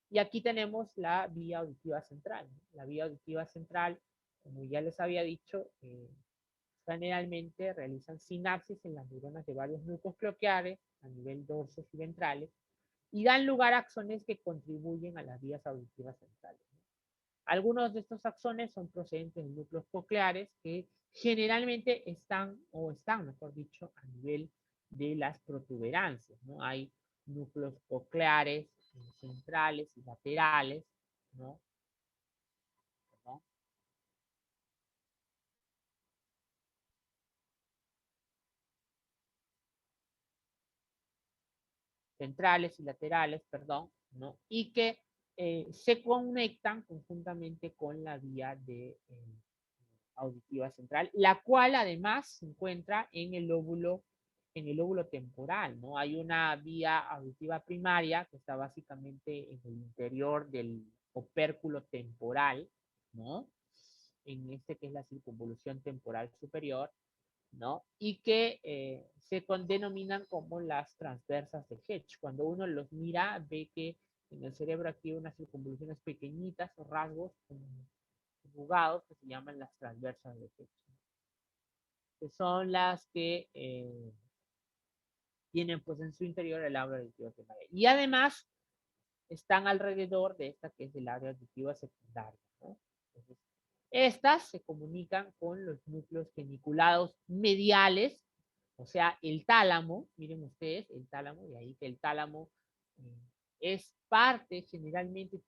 Y aquí tenemos la vía auditiva central, ¿no? La vía auditiva central, como ya les había dicho, generalmente realizan sinapsis en las neuronas de varios núcleos cocleares a nivel dorsos y ventrales y dan lugar a axones que contribuyen a las vías auditivas centrales. Algunos de estos axones son procedentes de núcleos cocleares que generalmente están, mejor dicho, a nivel de las protuberancias, ¿no? Hay núcleos cocleares centrales y laterales, ¿no? ¿No? Centrales y laterales, perdón, ¿no? Y que se conectan conjuntamente con la vía de auditiva central, la cual además se encuentra en el lóbulo temporal, ¿no? Hay una vía auditiva primaria que está básicamente en el interior del opérculo temporal, ¿no? En este que es la circunvolución temporal superior, ¿no? Y que se denominan como las transversas de Hedge. Cuando uno los mira, ve que en el cerebro aquí hay unas circunvoluciones pequeñitas o rasgos jugados que se llaman las transversas de Hedge, que son las que tienen pues en su interior el área auditiva primaria. Y además están alrededor de esta que es el área auditiva secundaria, ¿no? Entonces, estas se comunican con los núcleos geniculados mediales, o sea, el tálamo, miren ustedes, el tálamo, y ahí que el tálamo es parte generalmente,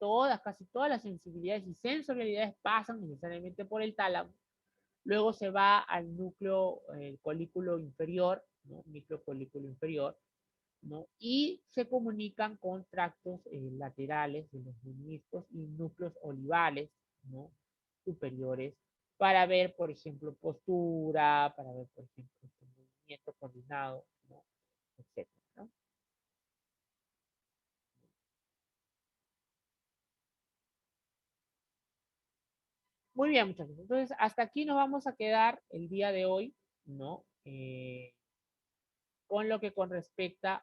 casi todas las sensibilidades y sensorialidades pasan necesariamente por el tálamo. Luego se va al núcleo, el colículo inferior, ¿no? Microcolículo inferior, ¿no? Y se comunican con tractos laterales de los meniscos y núcleos olivales, ¿no? Superiores, para ver, por ejemplo, postura, para ver, por ejemplo, movimiento coordinado, ¿no? Etcétera, ¿no? Muy bien, muchachos. Entonces, hasta aquí nos vamos a quedar el día de hoy, ¿no? Con lo que con respecta